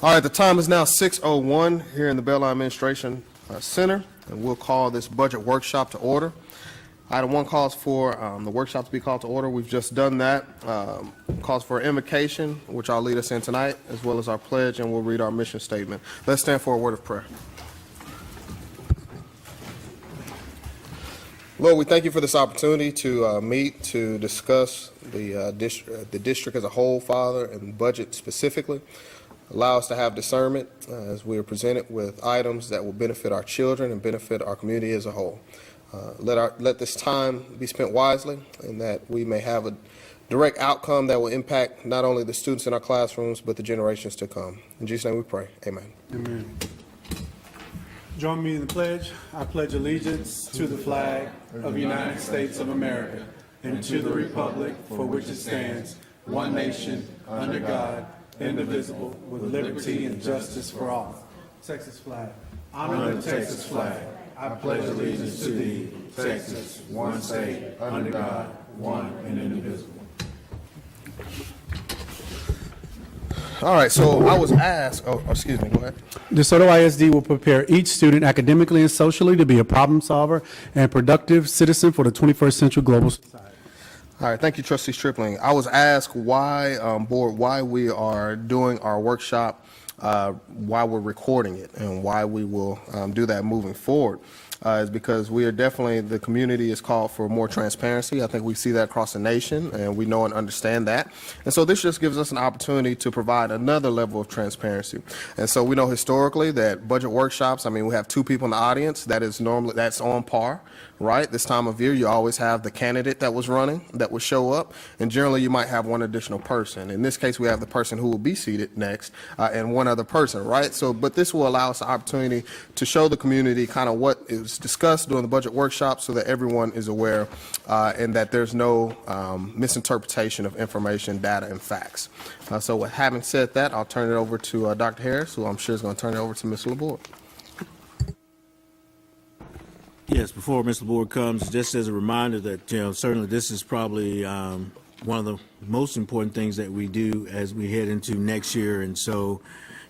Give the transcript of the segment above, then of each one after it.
All right, the time is now 6:01 here in the Belline Administration Center, and we'll call this budget workshop to order. Item 1 calls for the workshop to be called to order. We've just done that. Calls for invocation, which I'll lead us in tonight, as well as our pledge, and we'll read our mission statement. Let's stand for a word of prayer. Lord, we thank you for this opportunity to meet to discuss the district as a whole, Father, and budget specifically. Allow us to have discernment as we are presented with items that will benefit our children and benefit our community as a whole. Let this time be spent wisely, and that we may have a direct outcome that will impact not only the students in our classrooms, but the generations to come. In Jesus' name we pray. Amen. Amen. Join me in the pledge. I pledge allegiance to the flag of the United States of America and to the republic for which it stands, one nation, under God, indivisible, with liberty and justice for all. Texas flag. Honor the Texas flag. I pledge allegiance to thee, Texas, one state, under God, one and indivisible. All right, so I was asked, excuse me, go ahead. DeSoto ISD will prepare each student academically and socially to be a problem solver and productive citizen for the 21st century global society. All right, thank you, Trustee Stripling. I was asked why, board, why we are doing our workshop, why we're recording it, and why we will do that moving forward. Is because we are definitely, the community is called for more transparency. I think we see that across the nation, and we know and understand that. And so this just gives us an opportunity to provide another level of transparency. And so we know historically that budget workshops, I mean, we have 2 people in the audience. That is normally, that's on par, right? This time of year, you always have the candidate that was running that would show up, and generally you might have one additional person. In this case, we have the person who will be seated next, and one other person, right? So, but this will allow us the opportunity to show the community kind of what is discussed during the budget workshop so that everyone is aware and that there's no misinterpretation of information, data, and facts. So with having said that, I'll turn it over to Dr. Harris, who I'm sure is going to turn it over to Ms. LaBorde. Yes, before Mr. LaBorde comes, just as a reminder that, certainly this is probably one of the most important things that we do as we head into next year. And so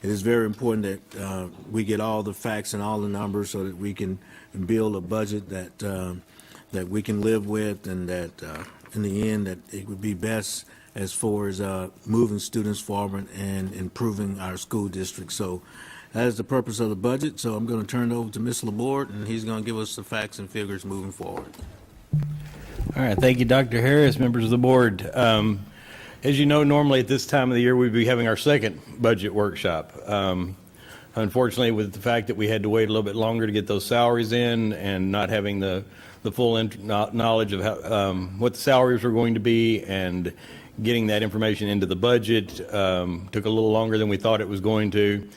it is very important that we get all the facts and all the numbers so that we can build a budget that that we can live with, and that in the end that it would be best as far as moving students forward and improving our school district. So that is the purpose of the budget. So I'm going to turn it over to Mr. LaBorde, and he's going to give us the facts and figures moving forward. All right, thank you, Dr. Harris, members of the board. As you know, normally at this time of the year, we'd be having our second budget workshop. Unfortunately, with the fact that we had to wait a little bit longer to get those salaries in, and not having the full knowledge of how, what the salaries were going to be, and getting that information into the budget took a little longer than we thought it was going to.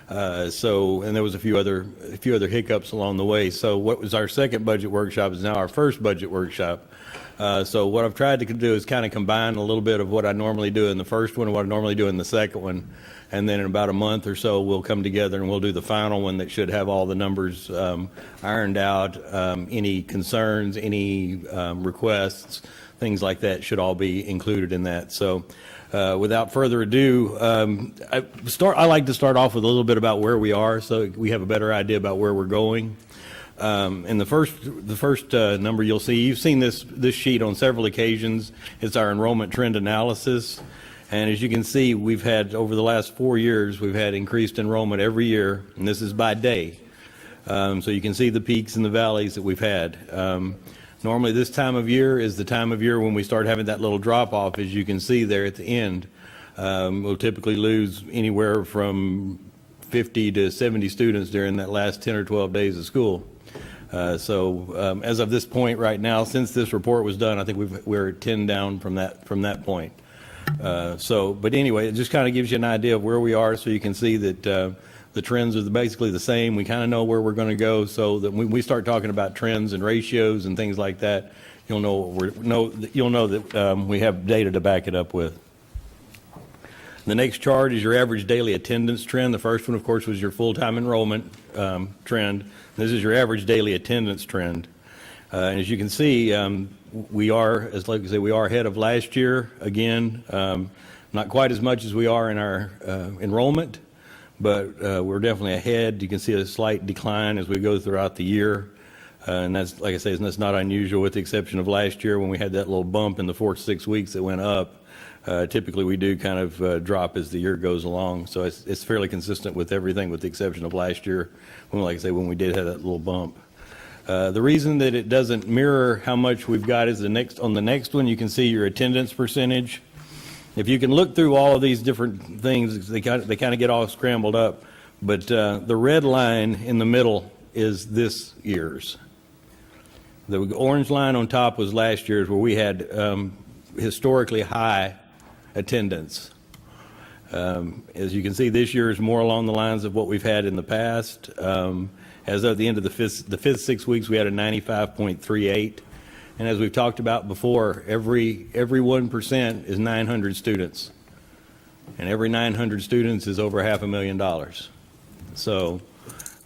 And there was a few other hiccups along the way. So what was our second budget workshop is now our first budget workshop. So what I've tried to do is kind of combine a little bit of what I normally do in the first one and what I normally do in the second one. And then in about a month or so, we'll come together and we'll do the final one that should have all the numbers ironed out. Any concerns, any requests, things like that should all be included in that. So without further ado, I like to start off with a little bit about where we are so we have a better idea about where we're going. And the first number you'll see, you've seen this sheet on several occasions. It's our enrollment trend analysis. And as you can see, we've had, over the last 4 years, we've had increased enrollment every year, and this is by day. So you can see the peaks and the valleys that we've had. Normally this time of year is the time of year when we start having that little drop off, as you can see there at the end. We'll typically lose anywhere from 50 to 70 students during that last 10 or 12 days of school. As of this point right now, since this report was done, I think we're 10 down from that point. But anyway, it just kind of gives you an idea of where we are, so you can see that the trends are basically the same. We kind of know where we're going to go, so that when we start talking about trends and ratios and things like that, you'll know that we have data to back it up with. The next chart is your average daily attendance trend. The first one, of course, was your full-time enrollment trend. This is your average daily attendance trend. And as you can see, we are, like I say, we are ahead of last year. Again, not quite as much as we are in our enrollment, but we're definitely ahead. You can see a slight decline as we go throughout the year. And that's, like I say, that's not unusual with the exception of last year when we had that little bump in the 4 to 6 weeks that went up. Typically, we do kind of drop as the year goes along. So it's fairly consistent with everything with the exception of last year when, like I say, when we did have that little bump. The reason that it doesn't mirror how much we've got is on the next one, you can see your attendance percentage. If you can look through all of these different things, they kind of get all scrambled up. But the red line in the middle is this year's. The orange line on top was last year's, where we had historically high attendance. As you can see, this year is more along the lines of what we've had in the past. As of the end of the fifth 6 weeks, we had a 95.38. And as we've talked about before, every 1% is 900 students. And every 900 students is over $500,000. So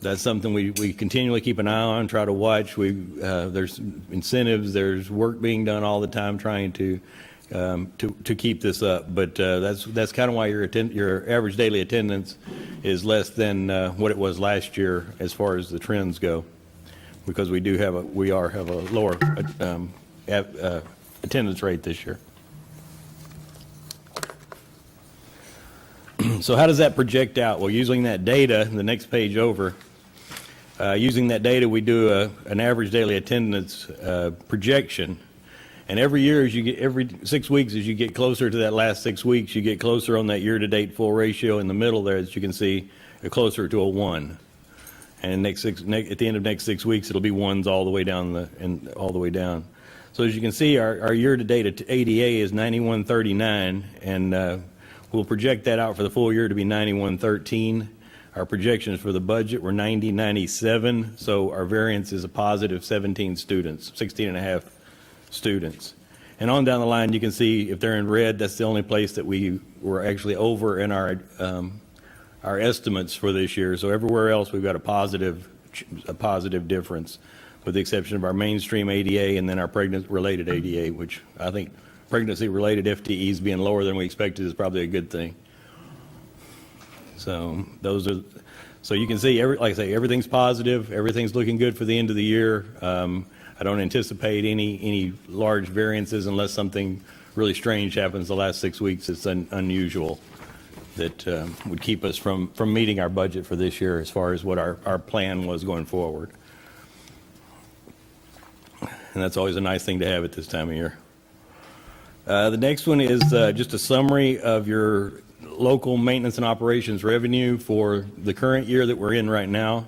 that's something we continually keep an eye on, try to watch. There's incentives, there's work being done all the time trying to keep this up. But that's kind of why your average daily attendance is less than what it was last year as far as the trends go, because we have a lower attendance rate this year. So how does that project out? Well, using that data, the next page over, using that data, we do an average daily attendance projection. And every year, every 6 weeks, as you get closer to that last 6 weeks, you get closer on that year-to-date full ratio in the middle there, as you can see, closer to a 1. And at the end of next 6 weeks, it'll be 1s all the way down So as you can see, our year-to-date ADA is 9139, and we'll project that out for the full year to be 9113. Our projections for the budget were 9097, so our variance is a positive 17 students, 16 and a half students. And on down the line, you can see if they're in red, that's the only place that we were actually over in our estimates for this year. So everywhere else, we've got a positive difference, with the exception of our mainstream ADA and then our pregnancy-related ADA, which I think pregnancy-related FTEs being lower than we expected is probably a good thing. So you can see, like I say, everything's positive. Everything's looking good for the end of the year. I don't anticipate any large variances unless something really strange happens the last 6 weeks. It's unusual that would keep us from meeting our budget for this year as far as what our plan was going forward. And that's always a nice thing to have at this time of year. The next one is just a summary of your local maintenance and operations revenue for the current year that we're in right now.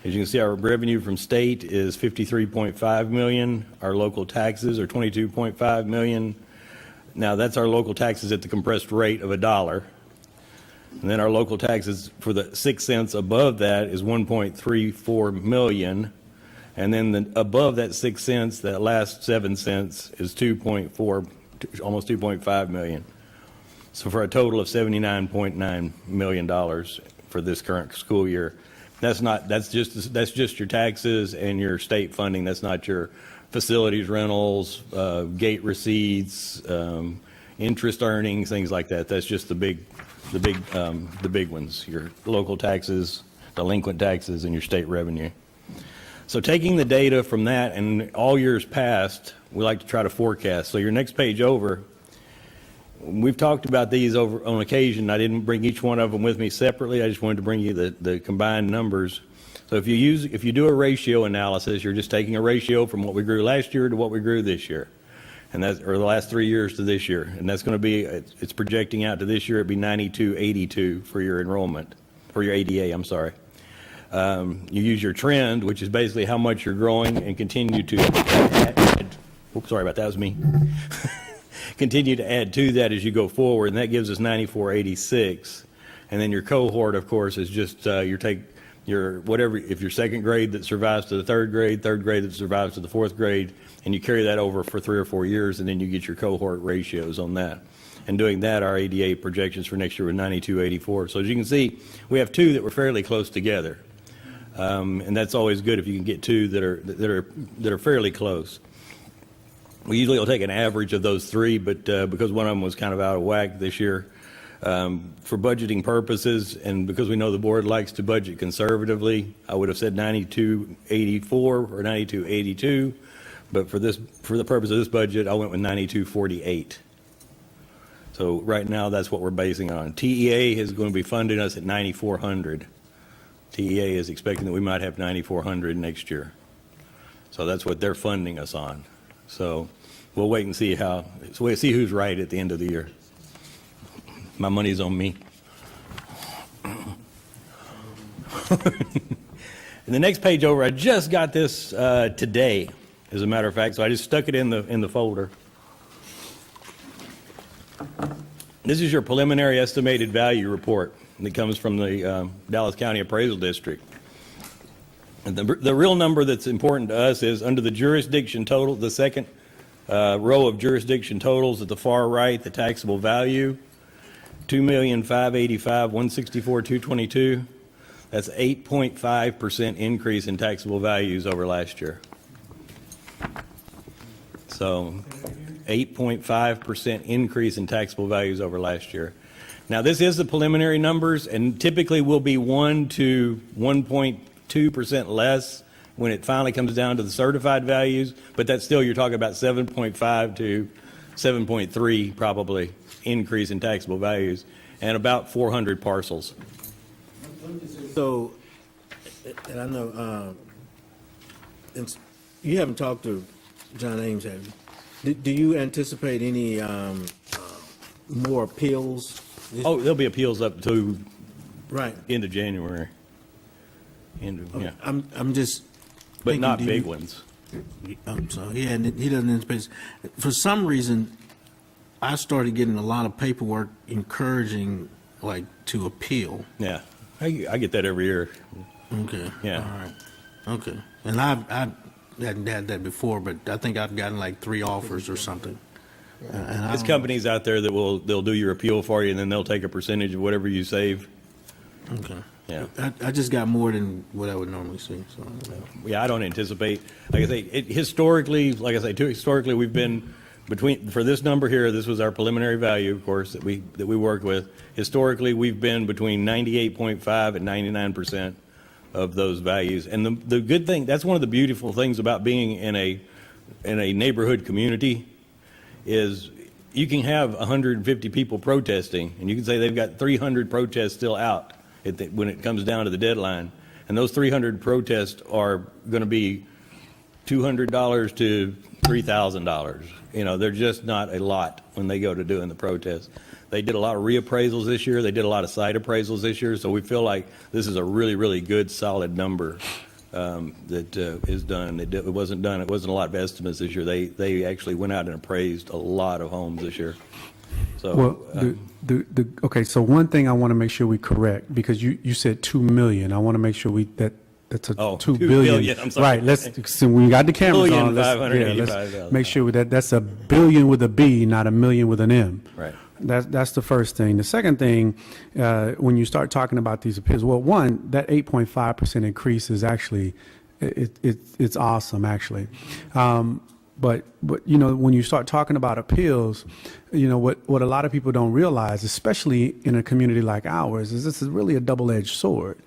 As you can see, our revenue from state is $53.5 million. Our local taxes are $22.5 million. Now, that's our local taxes at the compressed rate of $1. And then our local taxes for the 6 cents above that is $1.34 million. And then above that 6 cents, that last 7 cents is almost $2.5 million. So for a total of $79.9 million for this current school year. That's just your taxes and your state funding. That's not your facilities rentals, gate receipts, interest earnings, things like that. That's just the big ones. Your local taxes, delinquent taxes, and your state revenue. So taking the data from that and all years past, we like to try to forecast. So your next page over, we've talked about these over on occasion. I didn't bring each one of them with me separately. I just wanted to bring you the combined numbers. So if you do a ratio analysis, you're just taking a ratio from what we grew last year to what we grew this year, and or the last 3 years to this year, and that's going to be it's projecting out to this year. It'd be 9282 for your enrollment, for your ADA. I'm sorry. You use your trend, which is basically how much you're growing, and continue to add. Oops, sorry about that. That was me. Continue to add to that as you go forward, and that gives us 9486. And then your cohort, of course, is just your whatever, if your second grade that survives to the third grade that survives to the fourth grade, and you carry that over for 3 or 4 years, and then you get your cohort ratios on that. And doing that, our ADA projections for next year were 9284. So as you can see, we have two that were fairly close together, and that's always good if you can get two that are fairly close. We usually will take an average of those three, but because one of them was kind of out of whack this year, For budgeting purposes, and because we know the board likes to budget conservatively, I would have said 9284 or 9282, but for the purpose of this budget, I went with 9248. So right now, that's what we're basing on. TEA is going to be funding us at 9400. TEA is expecting that we might have 9400 next year. So that's what they're funding us on. So we'll wait and see see who's right at the end of the year. My money's on me. And the next page over, I just got this today, as a matter of fact, so I just stuck it in the folder. This is your preliminary estimated value report that comes from the Dallas County Appraisal District. And the real number that's important to us is under the jurisdiction total, the second row of jurisdiction totals at the far right, the taxable value, $2,585,164,222. That's 8.5% increase in taxable values over last year. So 8.5% increase in taxable values over last year. Now, this is the preliminary numbers, and typically will be 1 to 1.2% less when it finally comes down to the certified values, but that's still, you're talking about 7.5 to 7.3 probably increase in taxable values, and about 400 parcels. So, and I know, you haven't talked to John Ames, have you? Do you anticipate any more appeals? Oh, there'll be appeals up to Right. end of January. Yeah, I'm just. but thinking, not do big you- ones. So, yeah, and he doesn't anticipate. For some reason, I started getting a lot of paperwork encouraging, like, to appeal. Yeah, I get that every year. Okay. Yeah. All right. Okay. And I hadn't had that before, but I think I've gotten like 3 offers or something. And I There's don't- companies out there that they'll do your appeal for you, and then they'll take a percentage of whatever you save. Okay. Yeah. I just got more than what I would normally see, so. Yeah, I don't anticipate, like I say, historically, we've been for this number here, this was our preliminary value, of course, that we worked with. Historically, we've been between 98.5 and 99% of those values. And the good thing, that's one of the beautiful things about being in a neighborhood community, is you can have 150 people protesting, and you can say they've got 300 protests still out when it comes down to the deadline. And those 300 protests are going to be $200 to $3,000. You know, they're just not a lot when they go to doing the protests. They did a lot of reappraisals this year. They did a lot of site appraisals this year. So we feel like this is a really, really good, solid number that is done. It wasn't a lot of estimates this year. They actually went out and appraised a lot of homes this year. So, Well, okay, so one thing I want to make sure we correct, because you said 2 million. I want to make sure that's a Oh, 2 2 billion. billion, I'm sorry. Right, so when we got the cameras on, let's 1,585,000. make sure that's a billion with a B, not a million with an M. Right. That's the first thing. The second thing, when you start talking about these appeals, well, one, that 8.5% increase is actually, it's awesome, actually. But you know, when you start talking about appeals, you know, what a lot of people don't realize, especially in a community like ours, is this is really a double-edged sword.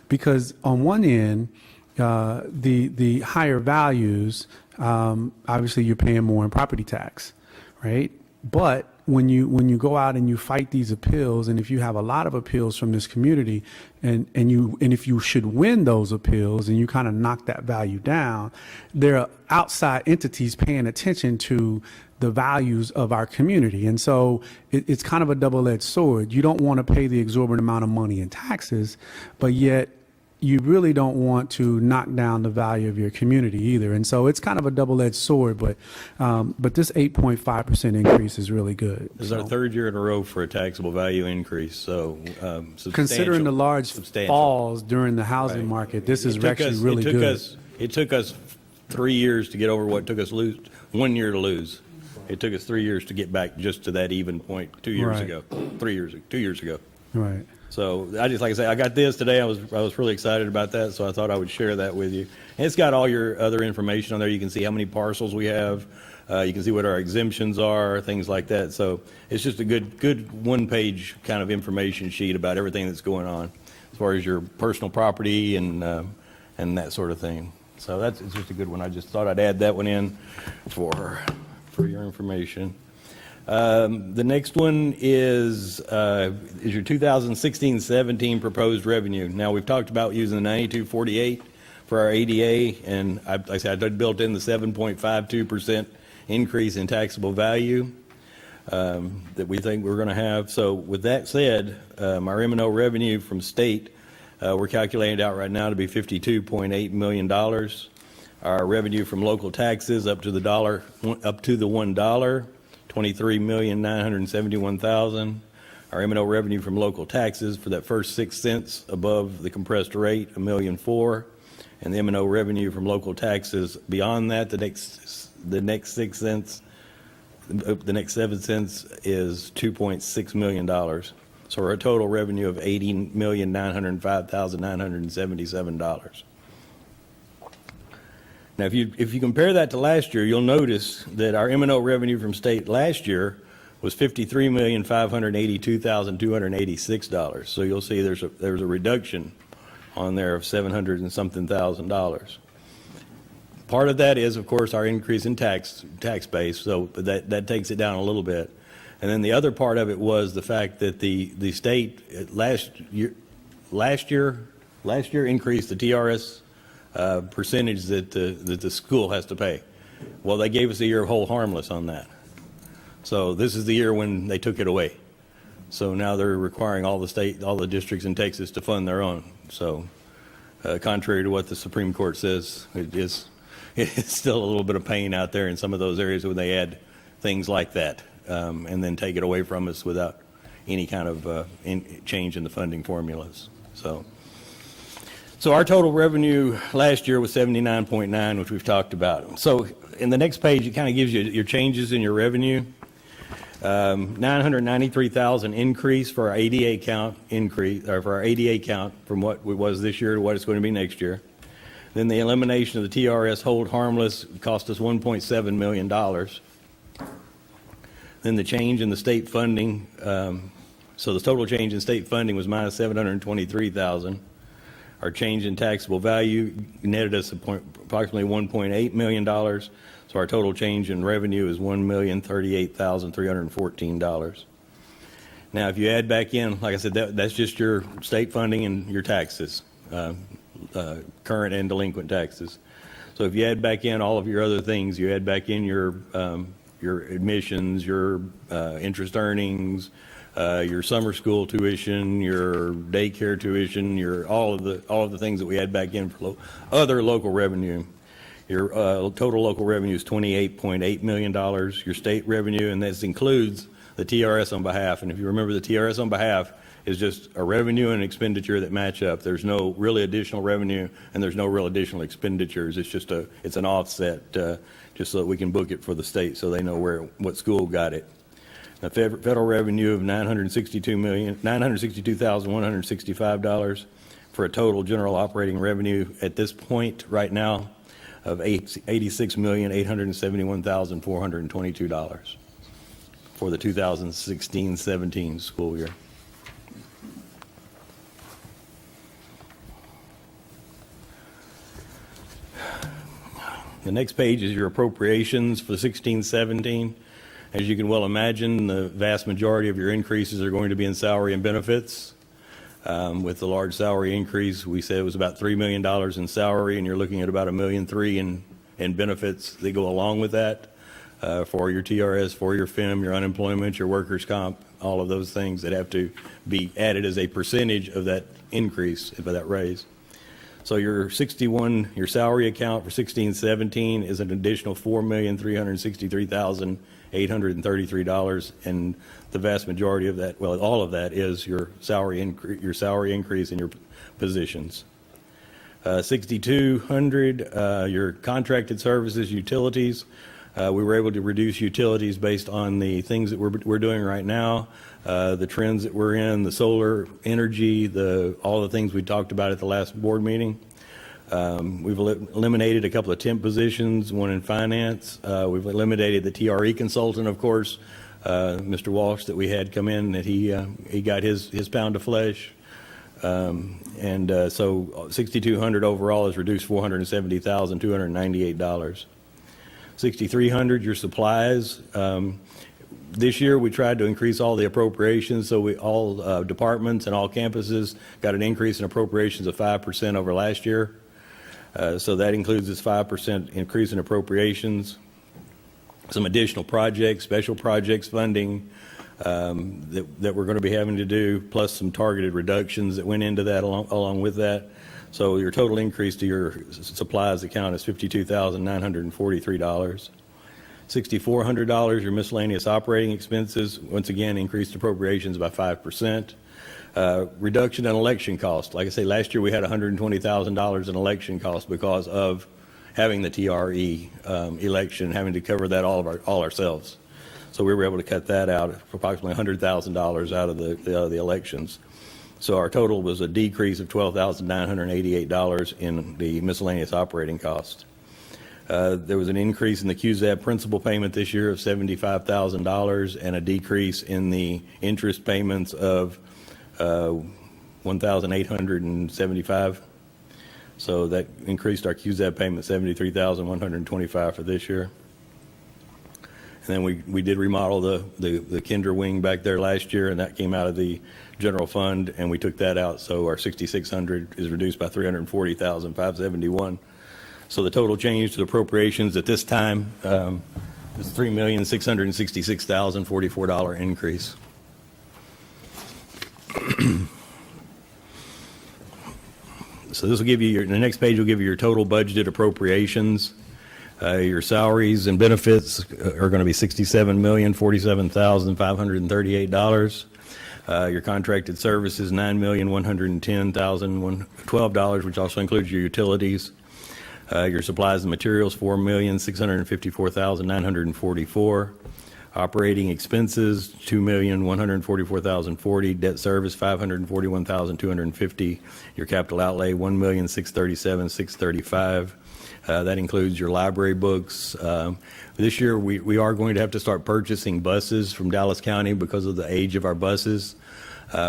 Because on one end, the higher values, obviously you're paying more in property tax, right? But when you go out and you fight these appeals, and if you have a lot of appeals from this community, and if you should win those appeals and you kind of knock that value down, there are outside entities paying attention to the values of our community. And so it's kind of a double-edged sword. You don't want to pay the exorbitant amount of money in taxes, but yet you really don't want to knock down the value of your community either. And so it's kind of a double-edged sword, but this 8.5% increase is really good. This is our third year in a row for a taxable value increase, so Considering the large substantial. falls during the housing Right. market, this is It took actually us- really good. It took us 3 years to get over what took us 1 year to lose. It took us 3 years to get back just to that even point 2 years Right. ago, 2 years ago. Right. So I just, like I say, I got this today. I was really excited about that, so I thought I would share that with you. And it's got all your other information on there. You can see how many parcels we have. You can see what our exemptions are, things like that. So it's just a good one-page kind of information sheet about everything that's going on as far as your personal property and that sort of thing. So it's just a good one. I just thought I'd add that one in for your information. The next one is your 2016-17 proposed revenue. Now, we've talked about using the 9248 for our ADA, and like I said, I built in the 7.52% increase in taxable value that we think we're going to have. So with that said, our M&O revenue from state, we're calculating it out right now to be $52.8 million. Our revenue from local taxes up to the $1, $23,971,000. Our M&O revenue from local taxes for that first 6 cents above the compressed rate, $1,000,004. And the M&O revenue from local taxes beyond that, the next 6 cents, the next 7 cents is $2.6 million. So our total revenue of $80,905,977. Now, if you compare that to last year, you'll notice that our M&O revenue from state last year was $53,582,286. So you'll see there's a reduction on there of $700 and something thousand. Part of that is, of course, our increase in tax base. So that takes it down a little bit. And then the other part of it was the fact that the state last year increased the TRS percentage that the school has to pay. Well, they gave us a year of hold harmless on that. So this is the year when they took it away. So now they're requiring all the districts in Texas to fund their own. So contrary to what the Supreme Court says, it's still a little bit of pain out there in some of those areas when they add things like that and then take it away from us without any kind of change in the funding formulas. So our total revenue last year was 79.9, which we've talked about. So in the next page, it kind of gives you your changes in your revenue. 993,000 increase for our ADA count from what it was this year to what it's going to be next year. Then the elimination of the TRS hold harmless cost us $1.7 million. Then the change in the state funding, so the total change in state funding was minus 723,000. Our change in taxable value netted us approximately $1.8 million. So our total change in revenue is $1,038,314. Now, if you add back in, like I said, that's just your state funding and your taxes, current and delinquent taxes. So if you add back in all of your other things, you add back in your admissions, your interest earnings, your summer school tuition, your daycare tuition, all of the things that we add back in for other local revenue. Your total local revenue is $28.8 million. Your state revenue, and this includes the TRS on behalf. And if you remember, the TRS on behalf is just a revenue and expenditure that match up. There's no really additional revenue, and there's no real additional expenditures. It's an offset, just so that we can book it for the state, so they know what school got it. Now, federal revenue of $962,165 for a total general operating revenue at this point right now of $86,871,422 for the 2016-17 school year. The next page is your appropriations for 16-17. As you can well imagine, the vast majority of your increases are going to be in salary and benefits. With the large salary increase, we said it was about $3 million in salary, and you're looking at about $1.3 million in benefits that go along with that for your TRS, for your FIM, your unemployment, your workers' comp, all of those things that have to be added as a percentage of that increase, of that raise. So your salary account for 16-17 is an additional $4,363,833, and the vast majority of that, well, all of that is your salary increase in your positions. 6,200, your contracted services, utilities. We were able to reduce utilities based on the things that we're doing right now, the trends that we're in, the solar energy, all the things we talked about at the last board meeting. We've eliminated a couple of temp positions, one in finance. We've eliminated the TRE consultant, of course, Mr. Walsh, that we had come in, that he got his pound of flesh. So 6,200 overall is reduced $470,298. 6,300, your supplies. This year, we tried to increase all the appropriations, so all departments and all campuses got an increase in appropriations of 5% over last year. So that includes this 5% increase in appropriations, some additional projects, special projects funding that we're going to be having to do, plus some targeted reductions that went into that along with that. So your total increase to your supplies account is $52,943. $6,400, your miscellaneous operating expenses, once again, increased appropriations by 5%. Reduction in election costs. Like I say, last year we had $120,000 in election costs because of having the TRE election, having to cover that all ourselves. So we were able to cut that out for approximately $100,000 out of the elections. So our total was a decrease of $12,988 in the miscellaneous operating cost. There was an increase in the QZAB principal payment this year of $75,000 and a decrease in the interest payments of $1,875. So that increased our QZAB payment $73,125 for this year. And then we did remodel the Kinder wing back there last year, and that came out of the general fund, and we took that out. So our 6,600 is reduced by 340,571. So the total change to the appropriations at this time is $3,666,044 increase. So this will give you the next page will give you your total budgeted appropriations. Your salaries and benefits are going to be $67,047,538. Your contracted services, $9,110,012, which also includes your utilities. Your supplies and materials, $4,654,944. Operating expenses, $2,144,040. Debt service, $541,250. Your capital outlay, $1,637,635. That includes your library books. This year, we are going to have to start purchasing buses from Dallas County because of the age of our buses.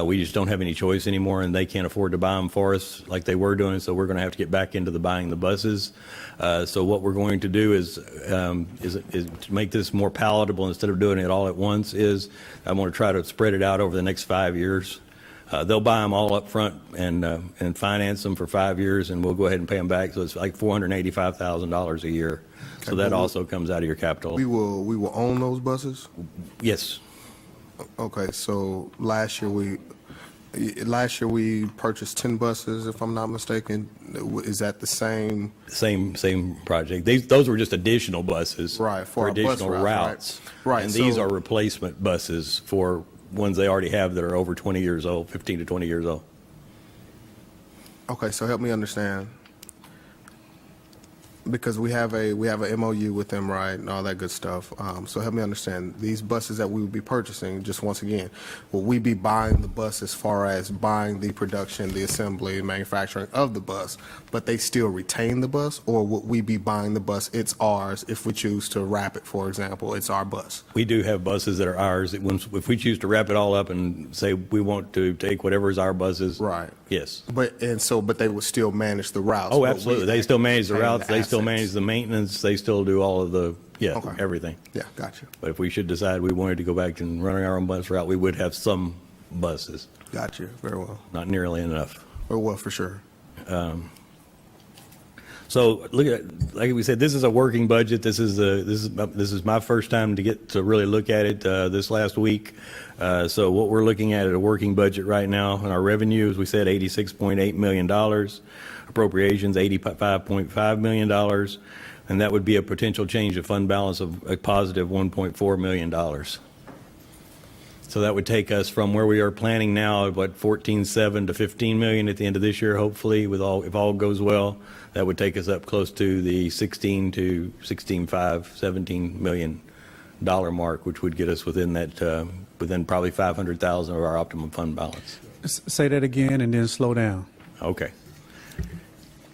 We just don't have any choice anymore, and they can't afford to buy them for us like they were doing, so we're going to have to get back into buying the buses. So what we're going to do is to make this more palatable instead of doing it all at once is I'm going to try to spread it out over the next 5 years. They'll buy them all up front and finance them for 5 years, and we'll go ahead and pay them back. So it's like $485,000 a year. So that also comes out of your capital. We will own those buses? Yes. Okay, so last year we purchased 10 buses, if I'm not mistaken. Is that the same? Same project. Those were just additional buses. Right, for our bus additional routes, routes. right. And these So- are replacement buses for ones they already have that are over 20 years old, 15 to 20 years old. Okay, so help me understand. Because we have a MOU with them, right, and all that good stuff. So help me understand. These buses that we would be purchasing, just once again, will we be buying the bus as far as buying the production, the assembly, manufacturing of the bus, but they still retain the bus, or would we be buying the bus? It's ours if we choose to wrap it, for example. It's our bus. We do have buses that are ours. If we choose to wrap it all up and say we want to take whatever is our buses. Right. Yes. But they would still manage the routes. Oh, but we they still manage the retain routes. They still assets. manage the maintenance. They still do all of the, Okay. everything. Yeah, gotcha. But if we should decide we wanted to go back and run our own bus route, we would have some buses, Gotcha. Very well. not nearly enough. Very well, for sure. So look at, like we said, this is a working budget. This is my first time to get to really look at it this last week. So what we're looking at a working budget right now, and our revenue, as we said, $86.8 million, appropriations $85.5 million, and that would be a potential change of fund balance of a positive $1.4 million. So that would take us from where we are planning now, what, 14.7 to 15 million at the end of this year, hopefully, if all goes well. That would take us up close to the 16 to 16.5, 17 million dollar mark, which would get us within that, within probably 500,000 of our optimum fund balance. Say that again and then slow down. Okay.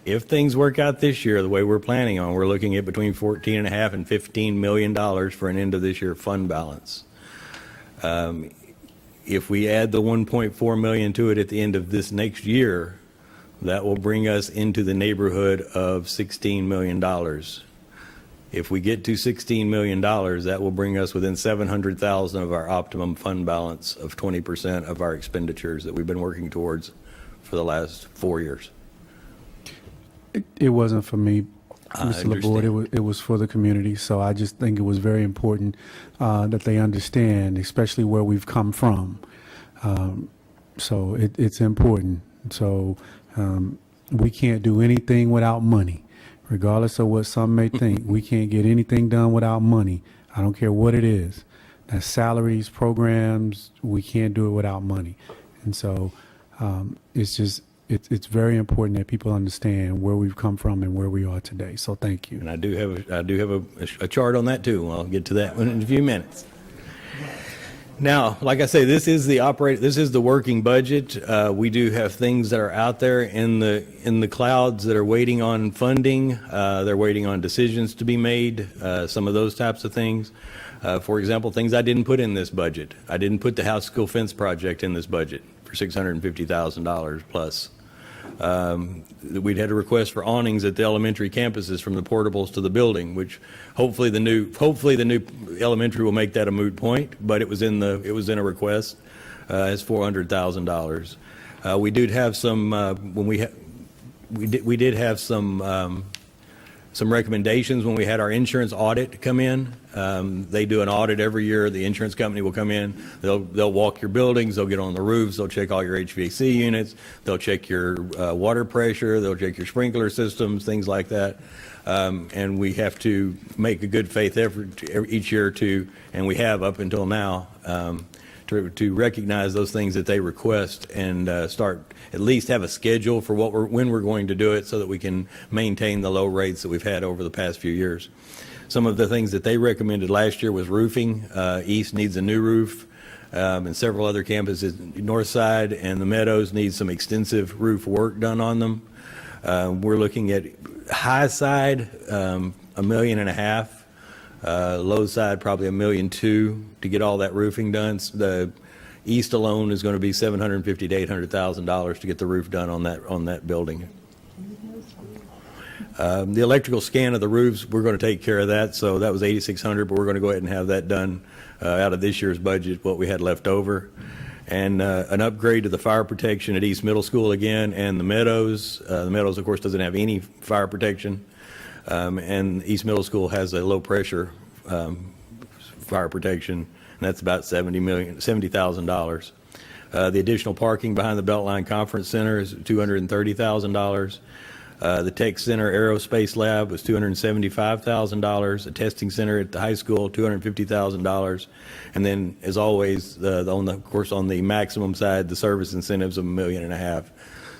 If things work out this year the way we're planning on, we're looking at between 14.5 and 15 million dollars for an end of this year fund balance. If we add the 1.4 million to it at the end of this next year, that will bring us into the neighborhood of $16 million. If we get to $16 million, that will bring us within 700,000 of our optimum fund balance of 20% of our expenditures that we've been working towards for the last 4 years. It wasn't for me, I Mr. LaBorde. understand. It was for the community. So I just think it was very important that they understand, especially where we've come from. So it's important. So we can't do anything without money, regardless of what some may think. We can't get anything done without money. I don't care what it is. That's salaries, programs. We can't do it without money. And so it's very important that people understand where we've come from and where we are today. So thank you. And I do have a chart on that too. I'll get to that one in a few minutes. Now, like I say, this is the working budget. We do have things that are out there in the clouds that are waiting on funding. They're waiting on decisions to be made. Some of those types of things. For example, things I didn't put in this budget. I didn't put the house school fence project in this budget for $650,000 plus. We'd had a request for awnings at the elementary campuses from the portables to the building, which hopefully the new elementary will make that a moot point, but it was in a request as $400,000. We did have some recommendations when we had our insurance audit come in. They do an audit every year. The insurance company will come in. They'll walk your buildings. They'll get on the roofs. They'll check all your HVAC units. They'll check your water pressure. They'll check your sprinkler systems, things like that. And we have to make a good faith effort each year and we have up until now, to recognize those things that they request and start at least have a schedule for when we're going to do it so that we can maintain the low rates that we've had over the past few years. Some of the things that they recommended last year was roofing. East needs a new roof, and several other campuses, North Side and the Meadows, need some extensive roof work done on them. We're looking at high side, $1.5 million. Low side, probably $1.2 million to get all that roofing done. The east alone is going to be $750,000 to $800,000 to get the roof done on that building. The electrical scan of the roofs, we're going to take care of that. So that was $8,600, but we're going to go ahead and have that done out of this year's budget, what we had left over. And an upgrade to the fire protection at East Middle School again, and the Meadows. The Meadows, of course, doesn't have any fire protection. And East Middle School has a low pressure fire protection, and that's about $70,000. The additional parking behind the Beltline Conference Center is $230,000. The Tech Center Aerospace Lab was $275,000. A testing center at the high school, $250,000. And then, as always, on the maximum side, the service incentives of $1.5 million.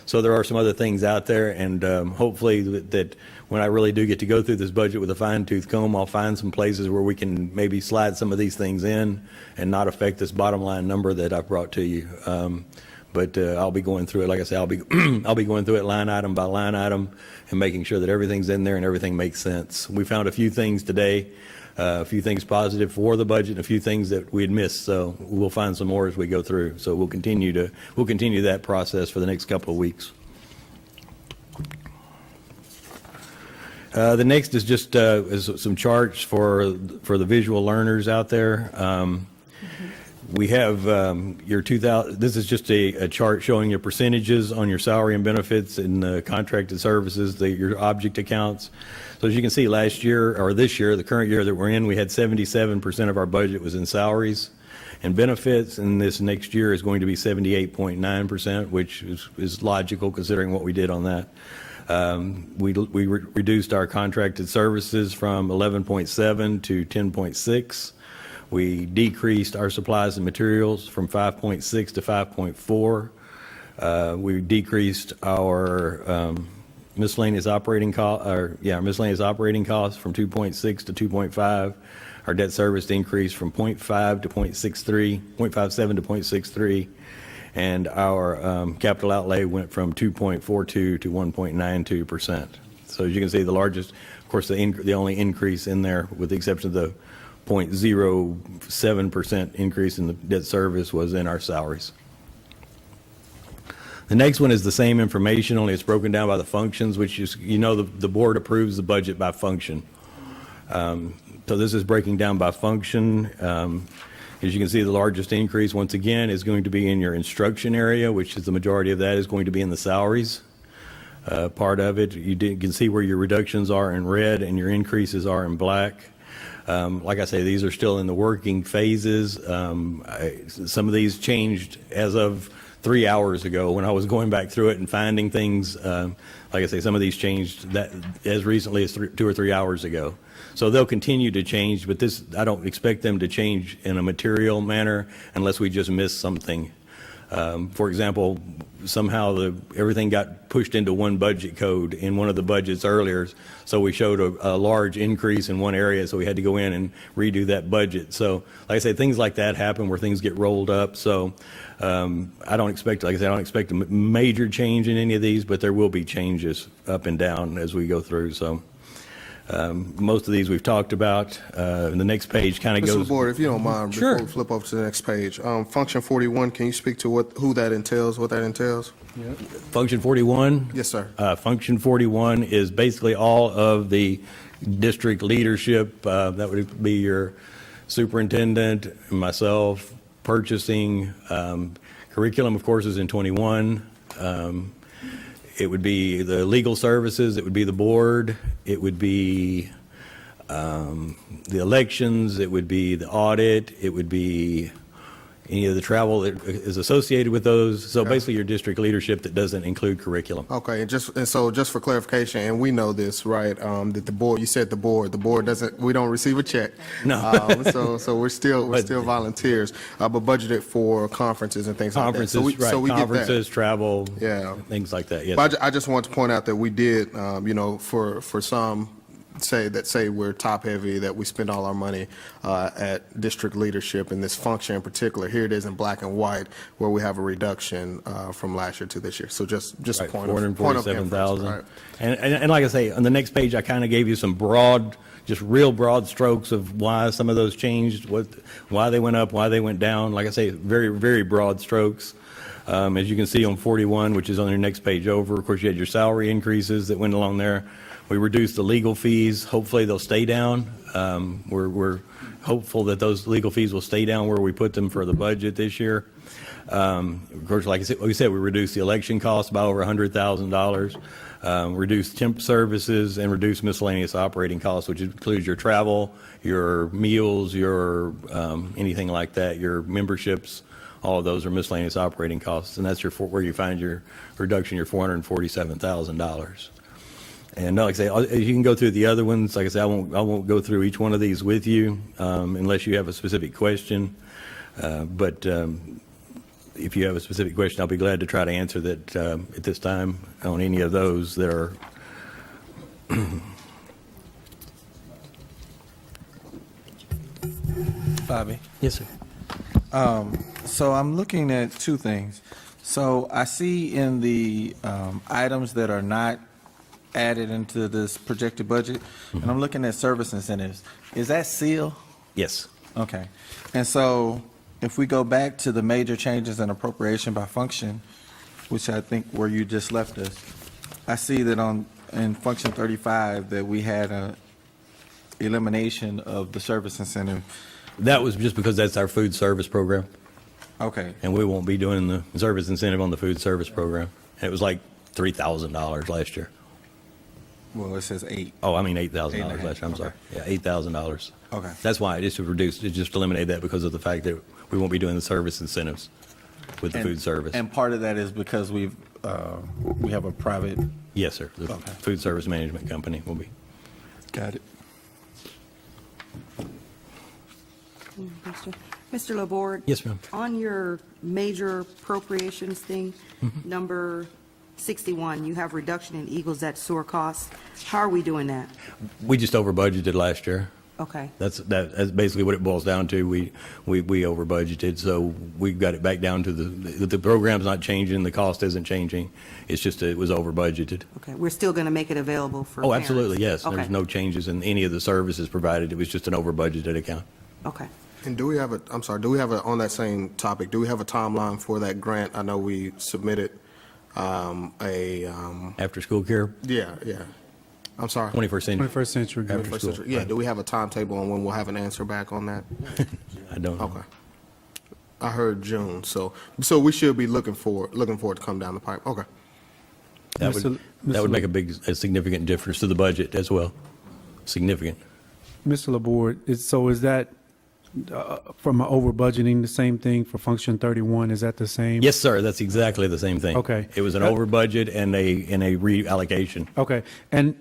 So there are some other things out there, and hopefully that when I really do get to go through this budget with a fine-tooth comb, I'll find some places where we can maybe slide some of these things in and not affect this bottom line number that I've brought to you. But I'll be going through it. Like I say, I'll be going through it line item by line item and making sure that everything's in there and everything makes sense. We found a few things today, a few things positive for the budget, and a few things that we had missed. So we'll find some more as we go through. So we'll continue that process for the next couple of weeks. The next is just some charts for the visual learners out there. We have your 2000. This is just a chart showing your percentages on your salary and benefits and contracted services, your object accounts. So as you can see, last year or this year, the current year that we're in, we had 77% of our budget was in salaries and benefits, and this next year is going to be 78.9%, which is logical considering what we did on that. We reduced our contracted services from 11.7 to 10.6. We decreased our supplies and materials from 5.6 to 5.4. We decreased our miscellaneous operating miscellaneous operating costs from 2.6 to 2.5. Our debt service increased from 0.5 to 0.63, 0.57 to 0.63. And our capital outlay went from 2.42 to 1.92%. So as you can see, the largest, of course, the only increase in there, with the exception of the 0.07% increase in the debt service, was in our salaries. The next one is the same information, only it's broken down by the functions, which is, the board approves the budget by function. So this is breaking down by function. As you can see, the largest increase, once again, is going to be in your instruction area, which is the majority of that is going to be in the salaries part of it. You can see where your reductions are in red and your increases are in black. Like I say, these are still in the working phases. Some of these changed as of 3 hours ago when I was going back through it and finding things. Like I say, some of these changed that as recently as 2 or 3 hours ago. So they'll continue to change, but I don't expect them to change in a material manner unless we just miss something. For example, somehow everything got pushed into one budget code in one of the budgets earlier, so we showed a large increase in one area, so we had to go in and redo that budget. So, like I say, things like that happen where things get rolled up. So I don't expect a major change in any of these, but there will be changes up and down as we go through. So most of these we've talked about. The next page kind of Mr. goes. Board, if you don't mind, Sure. before we flip over to the next page, Function 41, can you speak to who that entails, what that entails? Function 41? Yes, sir. Function 41 is basically all of the district leadership. That would be your superintendent, myself, purchasing. Curriculum, of course, is in 21. It would be the legal services, it would be the board, it would be the elections, it would be the audit, it would be any of the travel that is associated with those. So basically your district leadership that doesn't include curriculum. Okay, and so just for clarification, and we know this, right, that the board, you said the board doesn't, we don't receive a check. No. So we're still volunteers, but budgeted for conferences and things like that. So we get that. Conferences, travel, Yeah. things like that, yes. But I just want to point out that we did, for some say we're top heavy, that we spend all our money at district leadership in this function in particular. Here it is in black and white where we have a reduction from last year to this year. So just Right, a point of inference, 447,000. right? And like I say, on the next page, I kind of gave you some just real broad strokes of why some of those changed, why they went up, why they went down. Like I say, very, very broad strokes. As you can see on 41, which is on your next page over, of course, you had your salary increases that went along there. We reduced the legal fees. Hopefully, they'll stay down. We're hopeful that those legal fees will stay down where we put them for the budget this year. Of course, like we said, we reduced the election costs by over $100,000. Reduced temp services and reduced miscellaneous operating costs, which includes your travel, your meals, your anything like that, your memberships. All of those are miscellaneous operating costs, and that's where you find your reduction, your $447,000. And like I say, you can go through the other ones. Like I say, I won't go through each one of these with you unless you have a specific question. But if you have a specific question, I'll be glad to try to answer that at this time on any of those that are. Bobby. Yes, sir. So I'm looking at two things. So I see in the items that are not added into this projected budget, and I'm looking at service incentives. Is that seal? Yes. Okay. And so if we go back to the major changes in appropriation by function, which I think where you just left us, I see that in function 35 that we had a elimination of the service incentive. That was just because that's our food service program, Okay. and we won't be doing the service incentive on the food service program. It was like $3,000 last year. Well, it says 8. Oh, I mean $8,000 last year. I'm Okay. sorry. Yeah, $8,000. Okay. That's why it just reduced. It just eliminated that because of the fact that we won't be doing the service incentives with the food service. And part of that is because we have a private. Yes, sir. The Okay. food service management company will be. Got it. Mr. Laborde? Yes, ma'am. On your major appropriations thing, number 61, you have reduction in Eagles at sewer costs. How are we doing that? We just over budgeted last year. Okay, That's basically what it boils down to. We over budgeted, so we got it back down to the program's not changing, the cost isn't changing. It's just it was over budgeted. okay. We're still going to make it available for Oh, parents? absolutely, yes. Okay, There's no changes in any of the services provided. It was just an over budgeted account. okay. And do we have on that same topic, do we have a timeline for that grant? I know we submitted After school care, yeah. I'm sorry. 21st century. 21st century After grant. school. Yeah, do we have a timetable on when we'll have an answer back on that? I don't know. Okay. I heard June, so we should be looking for it to come down the pipe. Okay. That Mr. would make a significant difference to the budget as well. Significant. Mr. Laborde, is that from over budgeting the same thing for function 31? Is that the same? Yes, sir, that's exactly the same thing. Okay. It was an over budget and a reallocation. Okay, and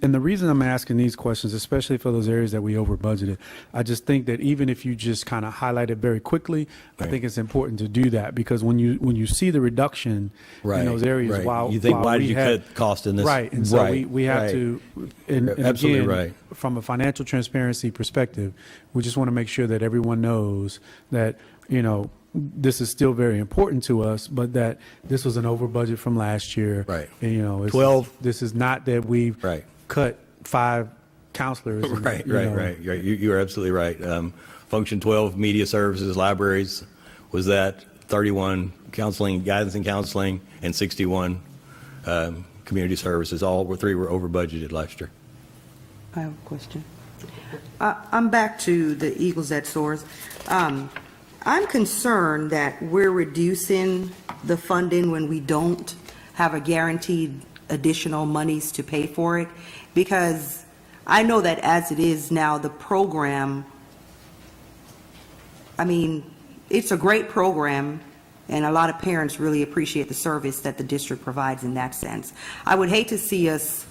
the reason I'm asking these questions, especially for those areas that we over budgeted, I just think that even if you just kind of highlight it very quickly, I Right. think it's important to do that, because when you see the reduction Right, in those areas, right. while You think, while why we did you had- cut cost in this? Right, and so Right, we have right. to, and Absolutely again, right. from a financial transparency perspective, we just want to make sure that everyone knows that, this is still very important to us, but that this was an over budget from last year. Right. And, 12 this is not that we've Right. cut 5 counselors. and, Right. you know, Right. You are absolutely right. Function 12, media services, libraries, was that 31, counseling, guidance and counseling, and 61, community services. Three were over budgeted last year. I have a question. I'm back to the Eagles at Soars. I'm concerned that we're reducing the funding when we don't have a guaranteed additional monies to pay for it, because I know that as it is now, the program, I mean, it's a great program, and a lot of parents really appreciate the service that the district provides in that sense. I would hate to see us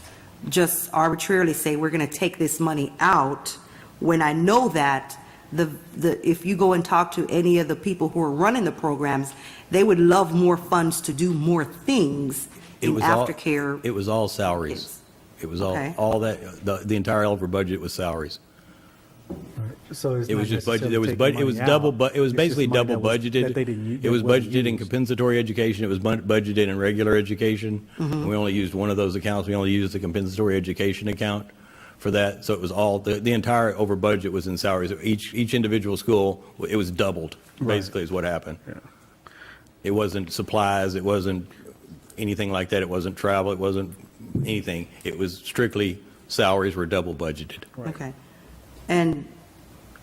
just arbitrarily say we're going to take this money out when I know that if you go and talk to any of the people who are running the programs, they would love more funds to do more things in aftercare. It was all salaries. It was Okay. all that, the entire over budget was salaries. So it's It was not just budget, necessarily it was, taking it was money double, out. but it was It's just basically money double that budgeted. they didn't use- It was that wasn't budgeted in used. compensatory education, it was budgeted in regular education. Mm-hmm. We only used one of those accounts, we only used the compensatory education account for that, so it was all, the entire over budget was in salaries. Each individual school, it was doubled, basically is what happened. It wasn't supplies, it wasn't anything like that, it wasn't travel, it wasn't anything. It was strictly salaries were double budgeted. Okay. And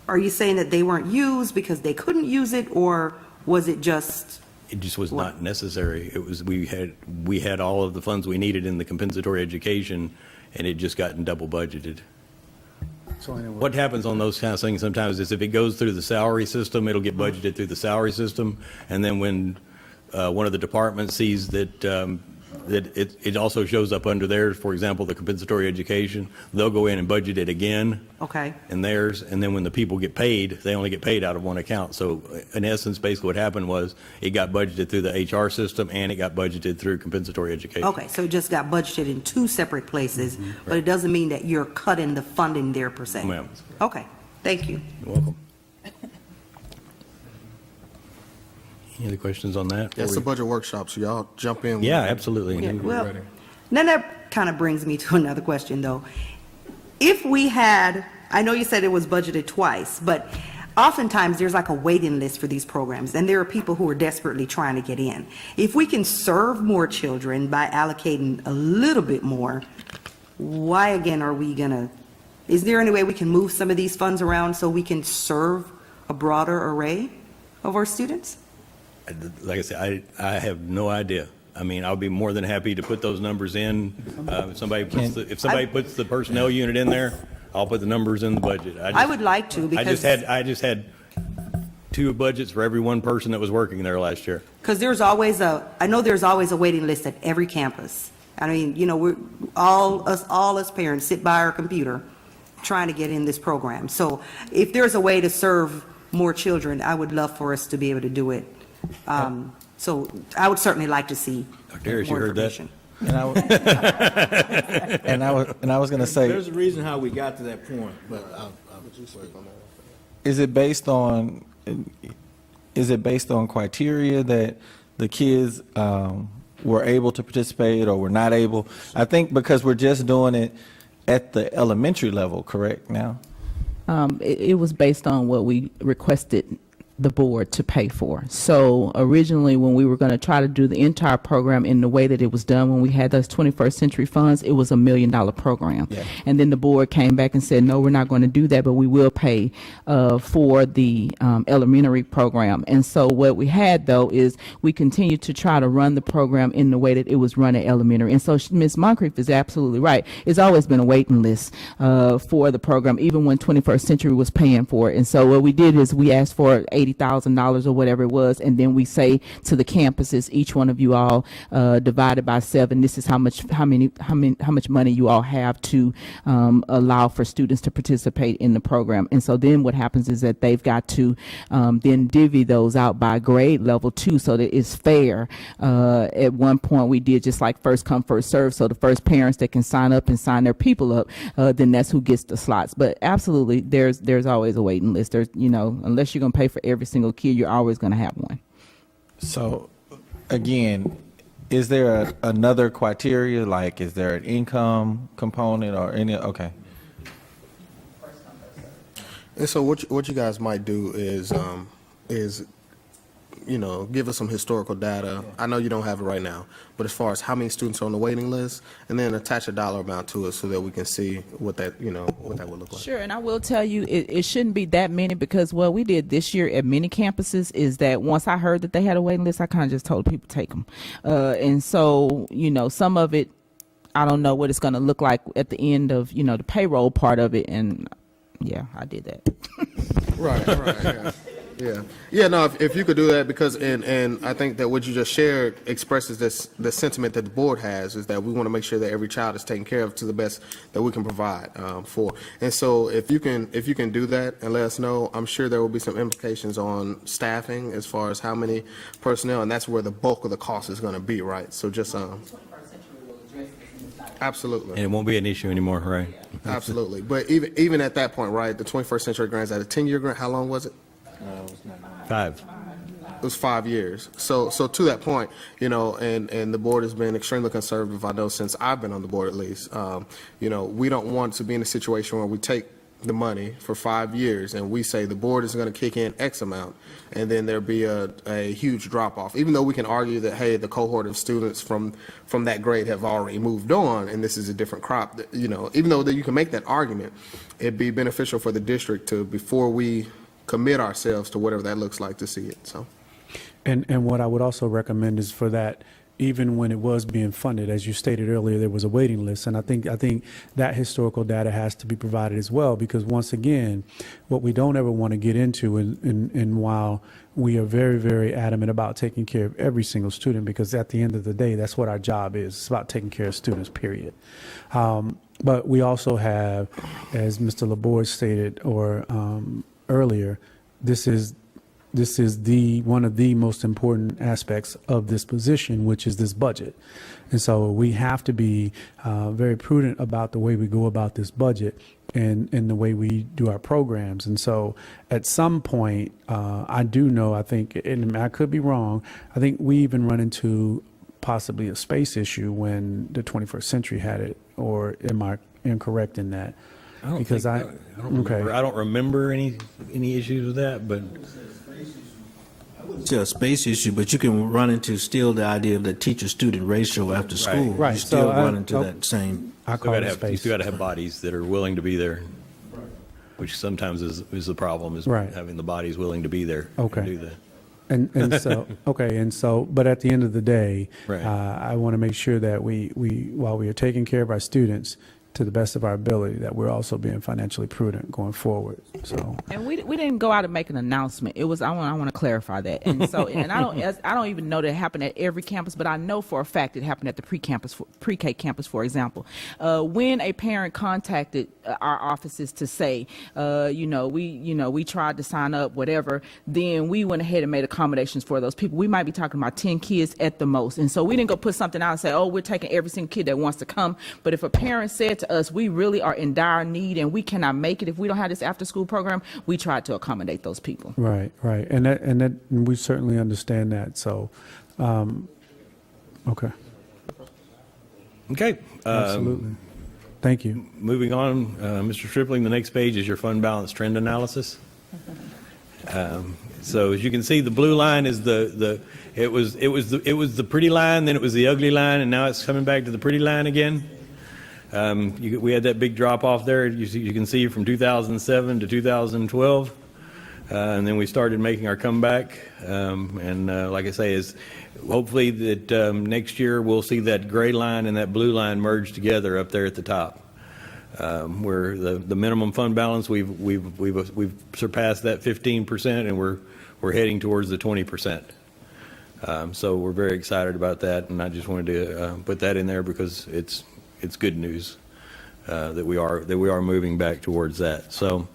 are you saying that they weren't used because they couldn't use it, or was it just? It just was not necessary. It was, we had all of the funds we needed in the compensatory education, and it just gotten double budgeted. So anyway. What happens on those kind of things sometimes is if it goes through the salary system, it'll get budgeted through the salary system, and then when one of the departments sees that it also shows up under theirs, for example, the compensatory education, they'll go in and budget it again Okay. in theirs, and then when the people get paid, they only get paid out of one account. So in essence, basically what happened was it got budgeted through the HR system and it got budgeted through compensatory education. Okay, so it just got budgeted in two separate places, but it doesn't mean that you're cutting the funding there per se? Ma'am. Okay, thank you. You're welcome. Any other questions on that? That's the budget workshop, so y'all jump in. Yeah, absolutely. Yeah, well, then that kind of brings me to another question, though. If we had, I know you said it was budgeted twice, but oftentimes there's like a waiting list for these programs, and there are people who are desperately trying to get in. If we can serve more children by allocating a little bit more, why again are we gonna, is there any way we can move some of these funds around so we can serve a broader array of our students? Like I said, I have no idea. I mean, I'll be more than happy to put those numbers in. If somebody puts the personnel unit in there, I'll put the numbers in the budget. I would like to, because. I just had 2 budgets for every one person that was working there last year. Because I know there's always a waiting list at every campus. I mean, we're all us parents sit by our computer trying to get in this program. So if there's a way to serve more children, I would love for us to be able to do it. So I would certainly like to see Dr. Harris, you more heard that? information. And I was going to say, There's a reason how we got to that point, but I'll is it based on criteria that the kids were able to participate or were not able? I think because we're just doing it at the elementary level, correct now? It was based on what we requested the board to pay for. So originally, when we were going to try to do the entire program in the way that it was done, when we had those 21st century funds, it was $1 million program. Yeah. And then the board came back and said, no, we're not going to do that, but we will pay for the elementary program. And so what we had, though, is we continued to try to run the program in the way that it was run at elementary. And so Ms. Moncrief is absolutely right. It's always been a waiting list for the program, even when 21st century was paying for it. And so what we did is we asked for $80,000 or whatever it was, and then we say to the campuses, each one of you all divided by 7. This is how much money you all have to allow for students to participate in the program. And so then what happens is that they've got to then divvy those out by grade level too, so that it's fair. At one point, we did just like first come, first serve. So the first parents that can sign up and sign their people up, then that's who gets the slots. But absolutely, there's always a waiting list. There's, unless you're going to pay for every single kid, you're always going to have one. So, again, is there another criteria? Like, is there an income component or any? Okay. And so what you guys might do is give us some historical data. I know you don't have it right now, but as far as how many students are on the waiting list, and then attach a dollar amount to it so that we can see what that would look like. Sure, and I will tell you, it shouldn't be that many, because what we did this year at many campuses is that once I heard that they had a waiting list, I kind of just told people take them. And so, some of it, I don't know what it's going to look like at the end of, the payroll part of it. And yeah, I did that. Right, yeah. No, if you could do that, because and I think that what you just shared expresses the sentiment that the board has, is that we want to make sure that every child is taken care of to the best that we can provide for. And so if you can do that and let us know, I'm sure there will be some implications on staffing as far as how many personnel, and that's where the bulk of the cost is going to be, right? So just absolutely. And it won't be an issue anymore, right? Absolutely. But even at that point, right, the 21st century grant is at a 10-year grant. How long was it? 5. It was 5 years. So to that point, and the board has been extremely conservative, I know, since I've been on the board at least. We don't want to be in a situation where we take the money for 5 years and we say the board is going to kick in X amount, and then there be a huge drop off, even though we can argue that, hey, the cohort of students from that grade have already moved on and this is a different crop. Even though that you can make that argument, it'd be beneficial for the district to, before we commit ourselves to whatever that looks like, to see it. So, And what I would also recommend is for that, even when it was being funded, as you stated earlier, there was a waiting list. And I think that historical data has to be provided as well, because once again, what we don't ever want to get into, and while we are very, very adamant about taking care of every single student, because at the end of the day, that's what our job is. It's about taking care of students, period. But we also have, as Mr. Laborde stated earlier, this is one of the most important aspects of this position, which is this budget. And so we have to be very prudent about the way we go about this budget and the way we do our programs. And so at some point, I do know, I think, and I could be wrong, I think we even run into possibly a space issue when the 21st century had it, or am I incorrect in that? I don't Because think, I don't remember any issues with that, but It's a space issue, but you can run into still the idea of the teacher-student ratio after school. Right. You still So I- run into that same. I you call it still space. got to have bodies that are willing to be there, which sometimes is the problem, is Right. having the bodies willing to be there Okay. and do that. And so, but at the end of the day, Right. I want to make sure that we, while we are taking care of our students, to the best of our ability, that we're also being financially prudent going forward. So, And we didn't go out and make an announcement. It was I want to clarify that. And so and I don't even know that it happened at every campus, but I know for a fact it happened at the pre-K campus, for example. When a parent contacted our offices to say, we tried to sign up, whatever, then we went ahead and made accommodations for those people. We might be talking about 10 kids at the most, and so we didn't go put something out and say, oh, we're taking every single kid that wants to come. But if a parent said to us, we really are in dire need and we cannot make it if we don't have this after school program, we tried to accommodate those people. right, and we certainly understand that. So, okay, Okay. absolutely. Thank you. Moving on, Mr. Stripling, the next page is your fund balance trend analysis. So as you can see, the blue line is it was the pretty line, then it was the ugly line, and now it's coming back to the pretty line again. We had that big drop off there. You can see from 2007 to 2012, and then we started making our comeback. Like I say, is hopefully that next year we'll see that gray line and that blue line merge together up there at the top. Where the minimum fund balance, we've surpassed that 15%, and we're heading towards the 20%. So we're very excited about that, and I just wanted to put that in there because it's good news that we are moving back towards that. So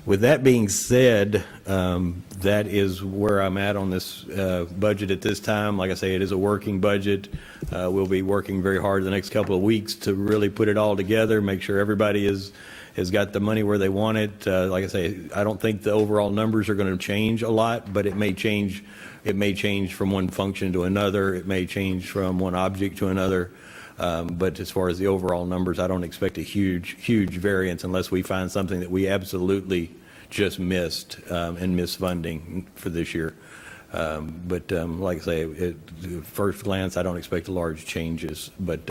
with that being said, that is where I'm at on this budget at this time. Like I say, it is a working budget. We'll be working very hard the next couple of weeks to really put it all together, make sure everybody has got the money where they want it. Like I say, I don't think the overall numbers are going to change a lot, but it may change. It may change from one function to another. It may change from one object to another. But as far as the overall numbers, I don't expect a huge variance unless we find something that we absolutely just missed and missed funding for this year. But like I say, at first glance, I don't expect large changes. But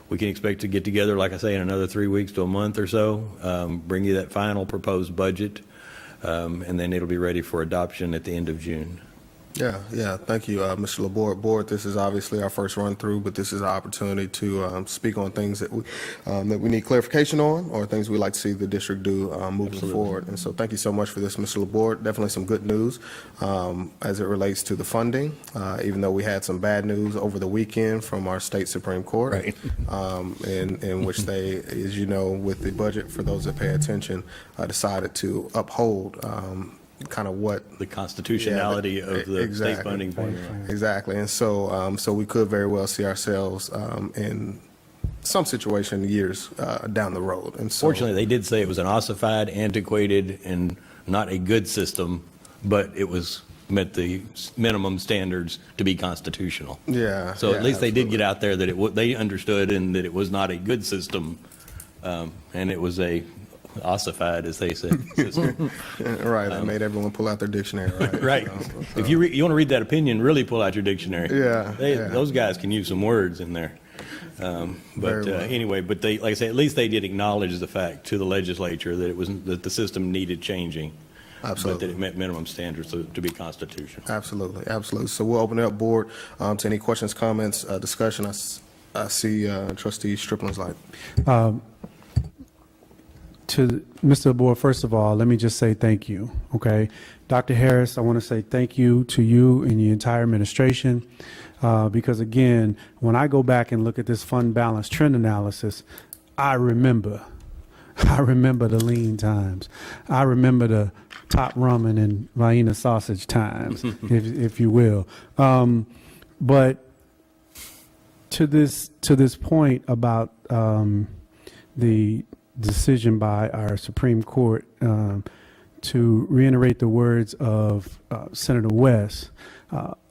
we can expect to get together, like I say, in another 3 weeks to a month or so, bring you that final proposed budget, and then it'll be ready for adoption at the end of June. Yeah. Thank you, Mr. LaBorde. Board, this is obviously our first run through, but this is our opportunity to speak on things that we need clarification on, or things we'd like to see the district do moving forward. And so thank you so much for this, Mr. LaBorde. Definitely some good news as it relates to the funding, even though we had some bad news over the weekend from our state Supreme Court, Right. in which they, as you know, with the budget, for those that pay attention, decided to uphold kind of what The constitutionality of the exactly. state funding formula. Exactly, and so so we could very well see ourselves in some situation years down the road. And so, Fortunately, they did say it was an ossified, antiquated, and not a good system, but it met the minimum standards to be constitutional. yeah. So at yeah, least they did absolutely. get out there that they understood, and that it was not a good system, and it was a ossified, as they say, system. Right. That made everyone pull out their dictionary. Right. Right. If you want to read that opinion, really pull out your dictionary. Yeah, yeah. Those guys can use some words in there. Very But well. anyway, but they, like I say, at least they did acknowledge the fact to the legislature that the system needed changing. Absolutely. But that it met minimum standards to be constitutional. Absolutely. So we'll open it up, board, to any questions, comments, discussion. I see Trustee Stripling's light. To Mr. Board, first of all, let me just say thank you, okay? Dr. Harris, I want to say thank you to you and your entire administration, because again, when I go back and look at this fund balance trend analysis, I remember the lean times. I remember the top ramen and Vienna sausage times, if you will. But to this point about the decision by our Supreme Court to reiterate the words of Senator West,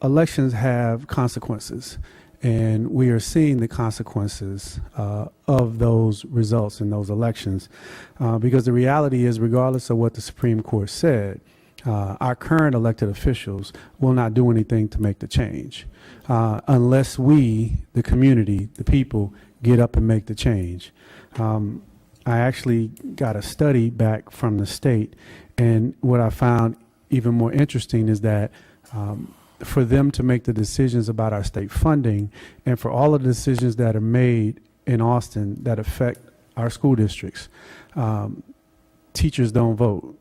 elections have consequences, and we are seeing the consequences of those results in those elections, because the reality is, regardless of what the Supreme Court said, our current elected officials will not do anything to make the change unless we, the community, the people, get up and make the change. I actually got a study back from the state, and what I found even more interesting is that for them to make the decisions about our state funding, and for all of the decisions that are made in Austin that affect our school districts, teachers don't vote.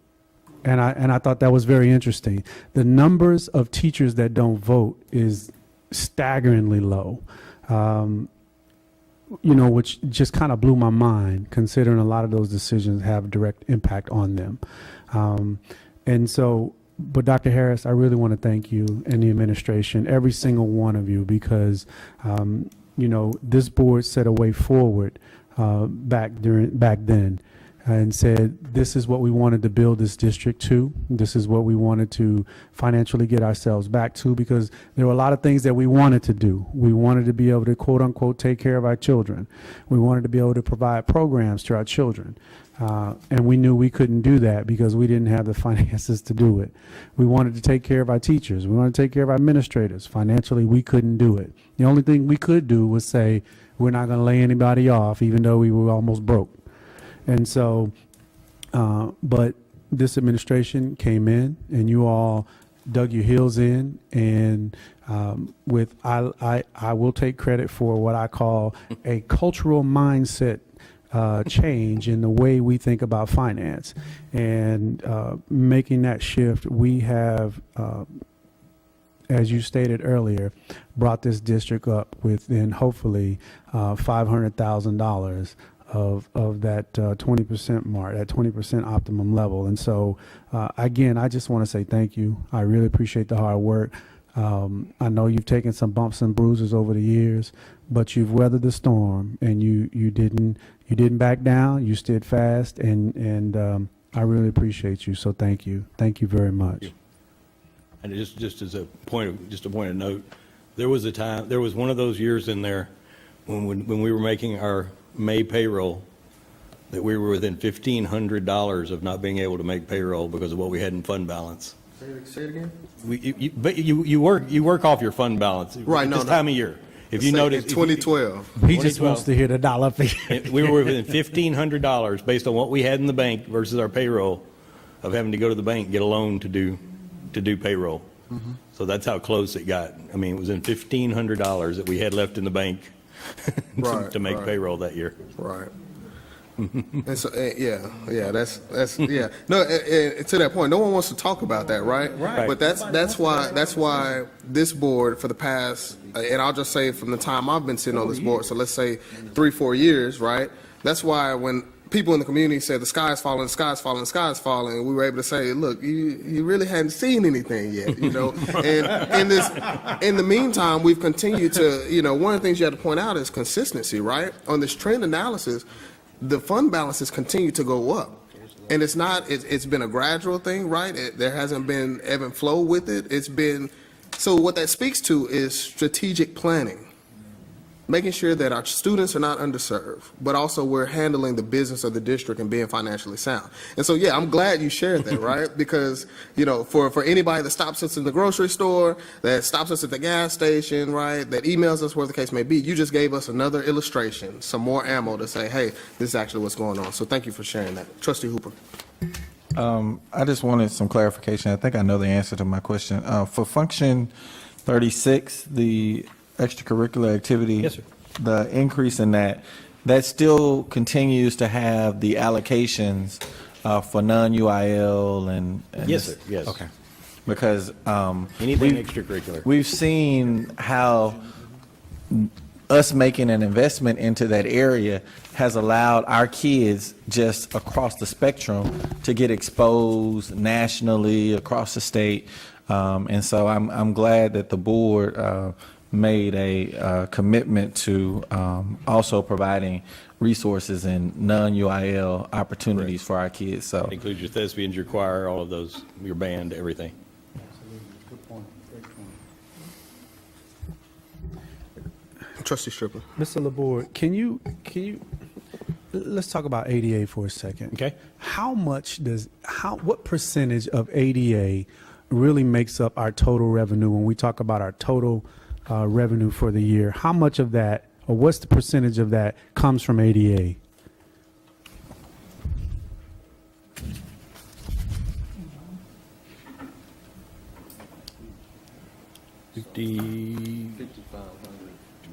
And I thought that was very interesting. The numbers of teachers that don't vote is staggeringly low. Which just kind of blew my mind, considering a lot of those decisions have direct impact on them. But Dr. Harris, I really want to thank you and the administration, every single one of you, because, this board set a way forward back then and said, this is what we wanted to build this district to. This is what we wanted to financially get ourselves back to, because there were a lot of things that we wanted to do. We wanted to be able to, quote unquote, take care of our children. We wanted to be able to provide programs to our children. And we knew we couldn't do that because we didn't have the finances to do it. We wanted to take care of our teachers. We wanted to take care of our administrators. Financially, we couldn't do it. The only thing we could do was say, we're not going to lay anybody off, even though we were almost broke. And so, but this administration came in and you all dug your heels in, and I will take credit for what I call a cultural mindset change in the way we think about finance, and making that shift. We have, as you stated earlier, brought this district up within hopefully $500,000 of that 20% mark, that 20% optimum level. And so, again, I just want to say thank you. I really appreciate the hard work. I know you've taken some bumps and bruises over the years, but you've weathered the storm, and you didn't back down. You stood fast, and I really appreciate you. So thank you very much. And just as a point of note, there was one of those years in there when we were making our May payroll that we were within $1,500 of not being able to make payroll because of what we had in fund balance. Say it again? But you work off your fund balance Right, this time of year. If you notice, in 2012. He just wants to hear the dollar figure. we were within $1,500 based on what we had in the bank versus our payroll of having to go to the bank and get a loan to do payroll. Mm-hmm. So that's how close it got. I mean, it was in $1,500 that we had left in the bank to make payroll that year. Right. And so, that's No, to that point, no one wants to talk about that, right? Right. But that's why this board for the past, and I'll just say from the time I've been sitting on this board, so let's say 3-4 years, right? That's why when people in the community said the sky is falling, the sky is falling, the sky is falling, we were able to say, look, you really hadn't seen anything yet, And in the meantime, we've continued to, one of the things you have to point out is consistency, right? On this trend analysis, the fund balances continue to go up. And it's been a gradual thing, right? There hasn't been ebb and flow with it. So what that speaks to is strategic planning. Making sure that our students are not underserved, but also we're handling the business of the district and being financially sound. And so, I'm glad you shared that, right? Because, for anybody that stops us in the grocery store, that stops us at the gas station, right, that emails us, where the case may be, you just gave us another illustration, some more ammo to say, hey, this is actually what's going on. So thank you for sharing that. Trustee Hooper. I just wanted some clarification. I think I know the answer to my question. For function 36, the extracurricular activity, Yes, sir. The increase in that still continues to have the allocations for non-UIL and Yes, this- sir. Yes. Okay. Because Anything extracurricular. we've seen how us making an investment into that area has allowed our kids just across the spectrum to get exposed nationally, across the state. And so I'm glad that the board made a commitment to also providing resources and non-UIL opportunities for our kids. So That includes your thespians, your choir, all of those, your band, everything. Trustee Strickland. Mr. LaBorde, can you let's talk about ADA for a second. Okay. What percentage of ADA really makes up our total revenue when we talk about our total revenue for the year? How much of that, or what's the percentage of that comes from ADA?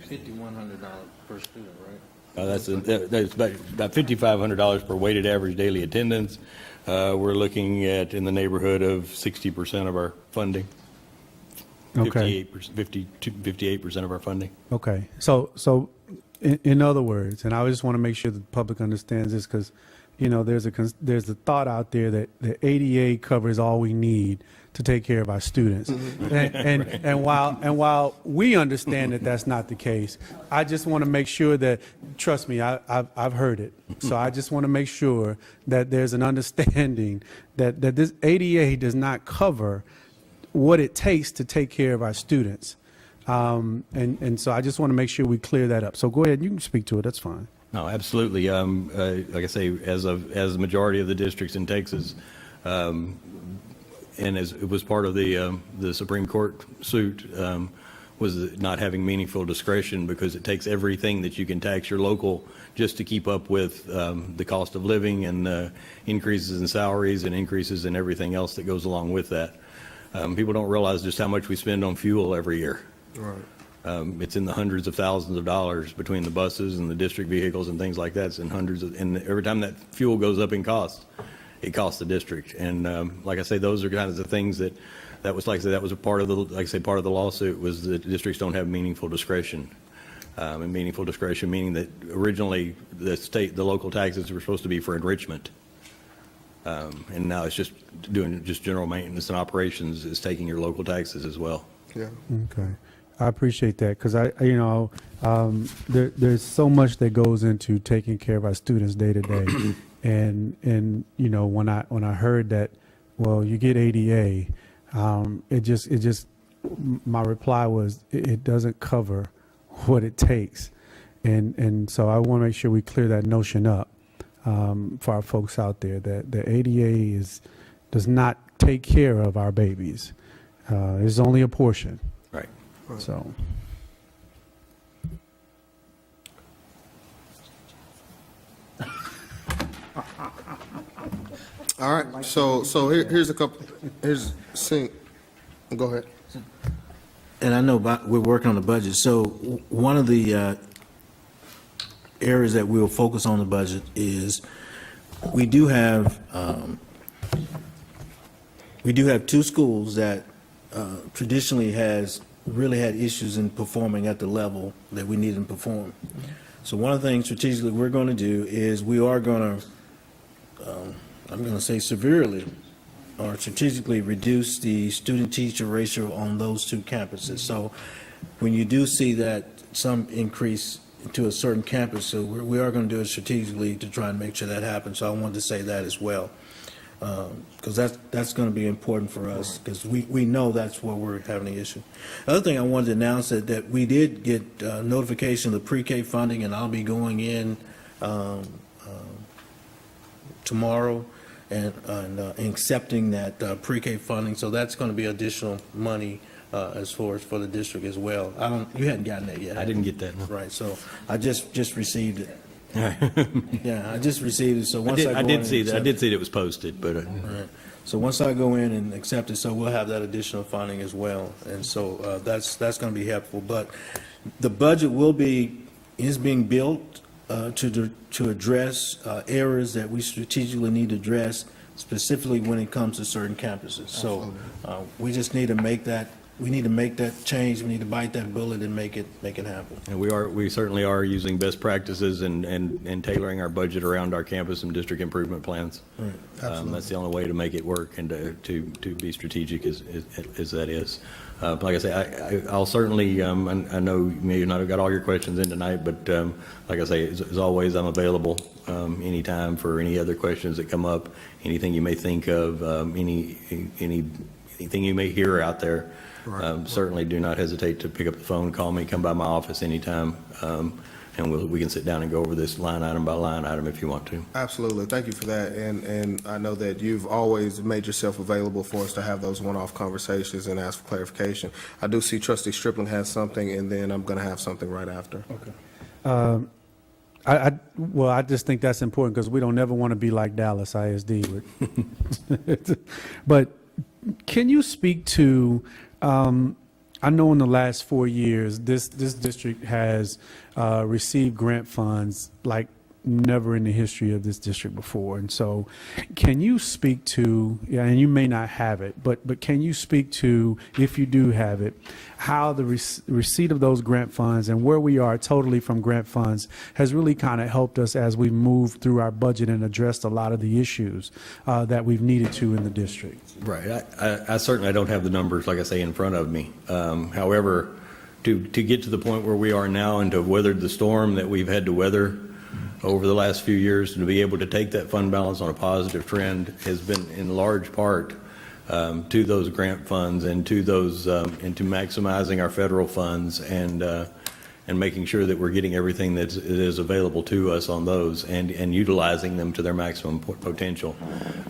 $5,100 per student, right? That's about $5,500 per weighted average daily attendance. We're looking at in the neighborhood of 60% of our funding. Okay. 58% of our funding. Okay, so in other words, and I just want to make sure the public understands this, because, you know, there's a thought out there that the ADA covers all we need to take care of our students. And while we understand that that's not the case, I just want to make sure that, trust me, I've heard it. So I just want to make sure that there's an understanding that this ADA does not cover what it takes to take care of our students. And so I just want to make sure we clear that up. So go ahead, you can speak to it, that's fine. No, absolutely. Like I say, as the majority of the districts in Texas, and as it was part of the Supreme Court suit, was not having meaningful discretion, because it takes everything that you can tax your local just to keep up with the cost of living and increases in salaries and increases in everything else that goes along with that. People don't realize just how much we spend on fuel every year. Right. It's in the hundreds of thousands of dollars between the buses and the district vehicles and things like that. It's in hundreds of, and every time that fuel goes up in cost, it costs the district. And like I say, those are kinds of things that was, like I say, that was a part of the, like I say, part of the lawsuit was that districts don't have meaningful discretion. And meaningful discretion meaning that originally the local taxes were supposed to be for enrichment. And now it's just doing just general maintenance and operations is taking your local taxes as well. Yeah. Okay, I appreciate that, because there's so much that goes into taking care of our students day to day, and you know, when I heard that, well, you get ADA, it just my reply was it doesn't cover what it takes, and so I want to make sure we clear that notion up for our folks out there, that the ADA does not take care of our babies. It's only a portion. Right. So. All right, so here's a couple, go ahead. And I know we're working on the budget, so one of the areas that we'll focus on the budget is we do have two schools that traditionally has really had issues in performing at the level that we need them to perform. So one of the things strategically we're going to do is we are going to, I'm going to say severely, or strategically reduce the student-teacher ratio on those two campuses. So when you do see that some increase to a certain campus, so we are going to do it strategically to try and make sure that happens. So I wanted to say that as well, because that's going to be important for us, because we know that's where we're having the issue. The other thing I wanted to announce that we did get notification of the pre-K funding, and I'll be going in tomorrow and accepting that pre-K funding. So that's going to be additional money as far as for the district as well. You hadn't gotten that yet. I didn't get that. No. Right, so I just received it. Yeah, I just received it, so once I did see that. I did see that it was posted, but. Right. So once I go in and accept it, so we'll have that additional funding as well. And so that's going to be helpful. But the budget is being built to address areas that we strategically need to address, specifically when it comes to certain campuses. So we just need to make that. We need to make that change. We need to bite that bullet and make it happen. And we certainly are using best practices and tailoring our budget around our campus and district improvement plans. Right. That's the only way to make it work and to be strategic as that is. Like I say, I'll certainly, I know you may not have got all your questions in tonight, but like I say, as always, I'm available anytime for any other questions that come up, anything you may think of, anything you may hear out there. Right. Certainly do not hesitate to pick up the phone, call me, come by my office anytime, and we can sit down and go over this line item by line item if you want to. Absolutely. Thank you for that. And I know that you've always made yourself available for us to have those one-off conversations and ask for clarification. I do see Trustee Stripling has something, and then I'm going to have something right after. Okay. I just think that's important, because we don't ever want to be like Dallas ISD. But can you speak to, I know in the last 4 years, this district has received grant funds like never in the history of this district before. And so can you speak to, yeah, and you may not have it, but can you speak to, if you do have it, how the receipt of those grant funds and where we are totally from grant funds has really kind of helped us as we move through our budget and addressed a lot of the issues that we've needed to in the district? Right. I certainly don't have the numbers, like I say, in front of me. However, to get to the point where we are now and to have weathered the storm that we've had to weather over the last few years, and to be able to take that fund balance on a positive trend has been in large part to those grant funds and to those into maximizing our federal funds and making sure that we're getting everything that is available to us on those and utilizing them to their maximum potential.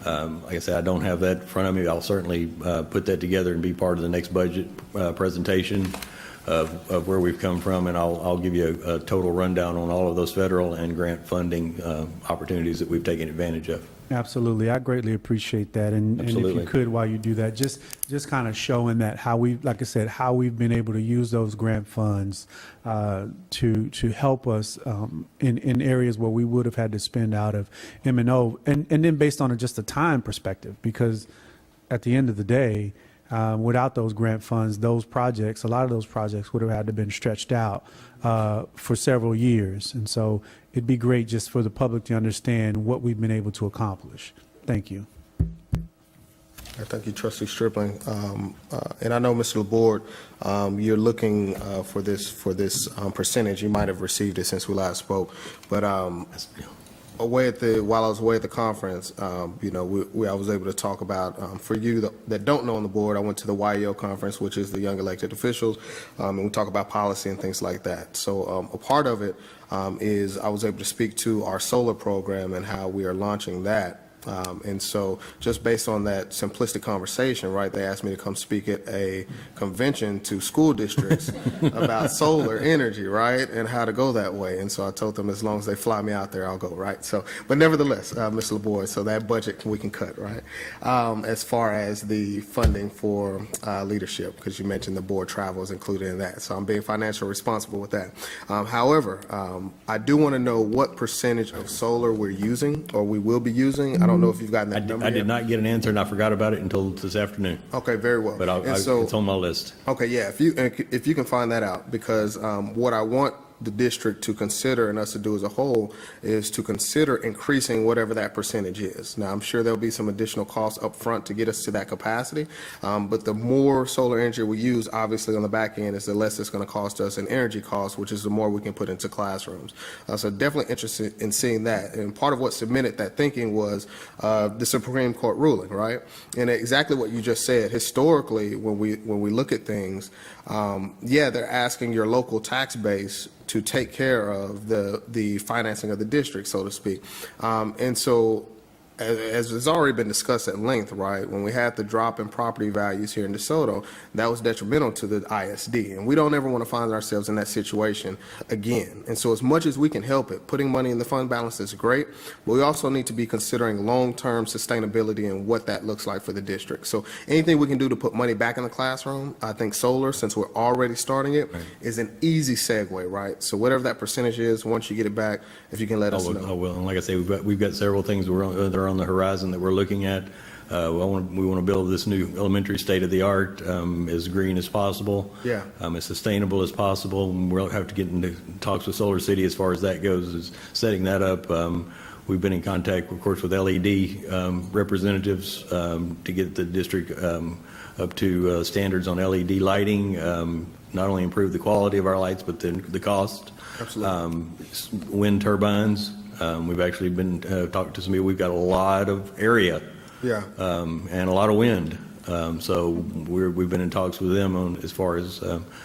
Like I said, I don't have that in front of me. I'll certainly put that together and be part of the next budget presentation of where we've come from, and I'll give you a total rundown on all of those federal and grant funding opportunities that we've taken advantage of. Absolutely. I greatly appreciate that. And if Absolutely. you could, while you do that, just kind of showing that how we, like I said, how we've been able to use those grant funds to help us in areas where we would have had to spend out of M&O. And then based on just a time perspective, because at the end of the day, without those grant funds, those projects, a lot of those projects would have had to been stretched out for several years. And so it'd be great just for the public to understand what we've been able to accomplish. Thank you. Thank you, Trustee Stripling. And I know, Mr. LaBorde, you're looking for this percentage. You might have received it since we last spoke, but while I was away at the conference, I was able to talk about, for you that don't know on the board, I went to the YEO conference, which is the Young Elected Officials, and we talk about policy and things like that. So a part of it is I was able to speak to our solar program and how we are launching that. And so just based on that simplistic conversation, right, they asked me to come speak at a convention to school districts about solar energy, right, and how to go that way. And so I told them as long as they fly me out there, I'll go, right? So, but nevertheless, Mr. LaBorde, so that budget we can cut, right? As far as the funding for leadership, because you mentioned the board travel is included in that. So I'm being financially responsible with that. However, I do want to know what percentage of solar we're using or we will be using. I don't know if you've gotten that number I yet. did not get an answer, and I forgot about it until this afternoon. Okay, very well. But it's on my list. Okay, yeah, if you can find that out, because what I want the district to consider and us to do as a whole is to consider increasing whatever that percentage is. Now, I'm sure there'll be some additional costs up front to get us to that capacity, but the more solar energy we use, obviously on the back end, is the less it's going to cost us in energy costs, which is the more we can put into classrooms. So definitely interested in seeing that. And part of what cemented that thinking was the Supreme Court ruling, right? And exactly what you just said. Historically, when we look at things, they're asking your local tax base to take care of the financing of the district, so to speak. And so, as has already been discussed at length, right, when we had the drop in property values here in DeSoto, that was detrimental to the ISD. And we don't ever want to find ourselves in that situation again. And so as much as we can help it, putting money in the fund balance is great, but we also need to be considering long-term sustainability and what that looks like for the district. So anything we can do to put money back in the classroom, I think solar, since we're already starting it, is an easy segue, right? So whatever that percentage is, once you get it back, if you can let us know. Oh, well, and like I say, we've got several things that are on the horizon that we're looking at. We want to build this new elementary state-of-the-art, as green as possible, Yeah. as sustainable as possible. And we'll have to get into talks with Solar City as far as that goes, is setting that up. We've been in contact, of course, with LED representatives to get the district up to standards on LED lighting, not only improve the quality of our lights, but then the cost. Absolutely. Wind turbines. We've actually been talking to some people. We've got a lot of area, Yeah. and a lot of wind. So we've been in talks with them on as far as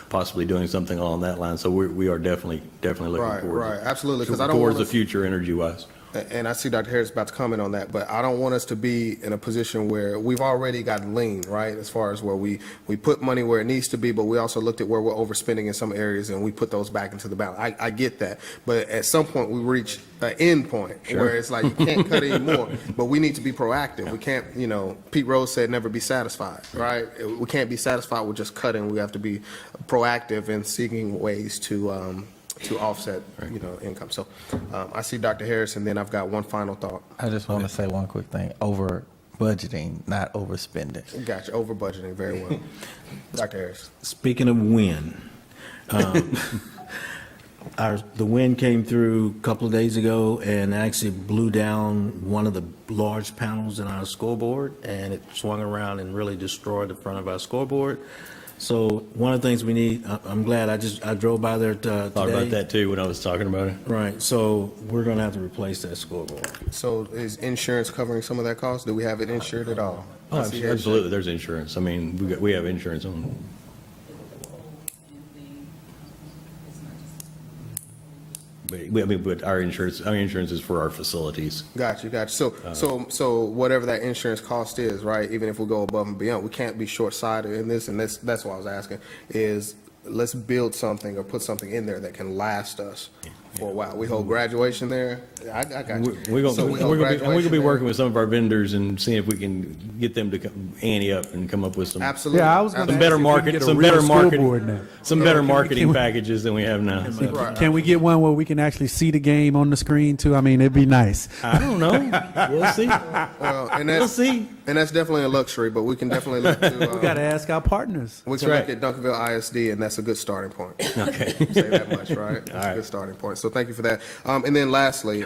possibly doing something along that line. So we are definitely looking Right, forward right, absolutely, 'cause I don't towards wanna- the future energy wise. And I see Dr. Harris about to comment on that, but I don't want us to be in a position where we've already got lean, right? As far as where we put money where it needs to be, but we also looked at where we're overspending in some areas and we put those back into the balance. I get that. But at some point, we reach an end point where it's like, you can't cut anymore, but we need to be proactive. We can't, Pete Rose said, never be satisfied, right? We can't be satisfied with just cutting. We have to be proactive in seeking ways to offset, income. So I see Dr. Harris, and then I've got one final thought. I just want to say one quick thing. Over budgeting, not overspending. Gotcha. Over budgeting. Very well. Dr. Harris. Speaking of wind, the wind came through a couple of days ago and actually blew down one of the large panels in our scoreboard, and it swung around and really destroyed the front of our scoreboard. So one of the things we need, I'm glad I drove by there today. Thought about that too when I was talking about it. Right, so we're going to have to replace that scoreboard. So is insurance covering some of that cost? Do we have it insured at all? Oh, I see Harris. absolutely, there's insurance. I mean, we have insurance on. But our insurance is for our facilities. Gotcha. So whatever that insurance cost is, right, even if we go above and beyond, we can't be short-sighted in this, and that's why I was asking, is let's build something or put something in there that can last us for a while. We hold graduation there. I got you. We're So we hold going to graduation be there. working with some of our vendors and seeing if we can get them to ante up and come up with some. Absolutely. Yeah, I was gonna Some ask better if we can market, get a some real better scoreboard marketing, now. some better Can marketing we- packages than we have now. Right. Can we get one where we can actually see the game on the screen too? I mean, it'd be nice. I don't know. We'll see. Well, and We'll that's see. and that's definitely a luxury, but we can definitely look to. We got to ask our partners. We can That's look at Duncanville ISD, and that's a good starting point. Okay. Say that much, right? That's a good starting point. So thank you for that. And then lastly,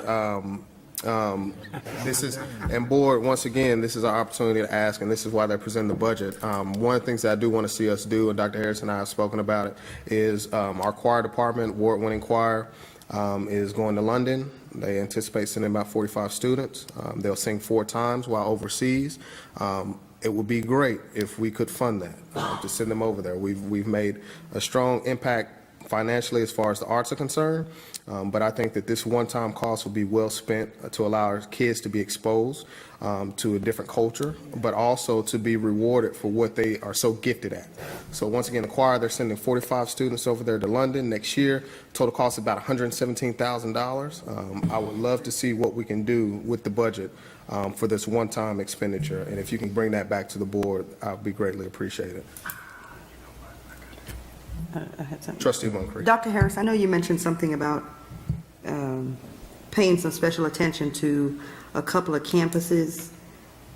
this is, and board, once again, this is our opportunity to ask, and this is why they're presenting the budget. One of the things that I do want to see us do, and Dr. Harris and I have spoken about it, is our choir department, award-winning choir, is going to London. They anticipate sending about 45 students. They'll sing 4 times while overseas. It would be great if we could fund that, to send them over there. We've made a strong impact financially as far as the arts are concerned, but I think that this one-time cost will be well spent to allow our kids to be exposed to a different culture, but also to be rewarded for what they are so gifted at. So once again, the choir, they're sending 45 students over there to London next year. Total cost about $117,000. I would love to see what we can do with the budget for this one-time expenditure, and if you can bring that back to the board, I'd be greatly appreciated. I had something. Trustee Moncrief. Dr. Harris, I know you mentioned something about paying some special attention to a couple of campuses,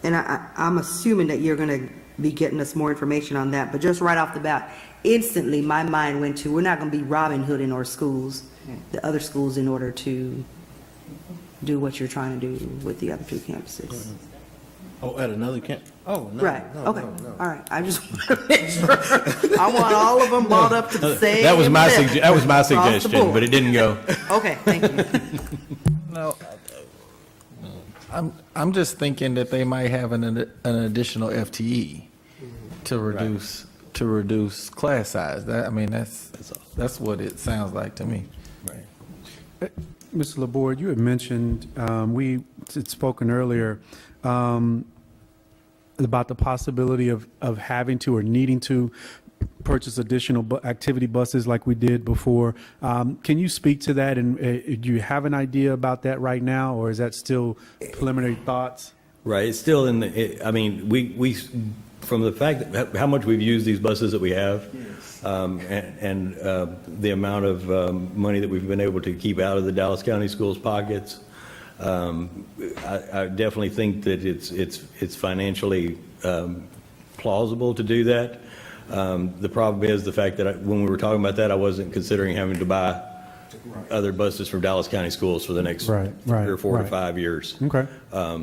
and I'm assuming that you're going to be getting us more information on that, but just right off the bat, instantly my mind went to, we're not going to be Robin Hooding our schools, the other schools, in order to do what you're trying to do with the other 2 campuses. Oh, at another camp? Oh, no. Right, no, okay, no, no. all right, I just want to make sure. I want all of them balled up to the same. That was my level across the suggestion, board. but it didn't go. Okay, thank you. No, I'm just thinking that they might have an additional FTE to reduce class size. That's what it sounds like to me. Mr. LaBorde, you had mentioned, we had spoken earlier about the possibility of having to or needing to purchase additional activity buses like we did before. Can you speak to that, and do you have an idea about that right now, or is that still preliminary thoughts? Right, it's still in the, we from the fact that how much we've used these buses that we have, and the amount of money that we've been able to keep out of the Dallas County Schools' pockets, I definitely think that it's financially plausible to do that. The problem is the fact that when we were talking about that, I wasn't considering having to buy other buses from Dallas County Schools for the next 3 or 4 to 5 years. Okay.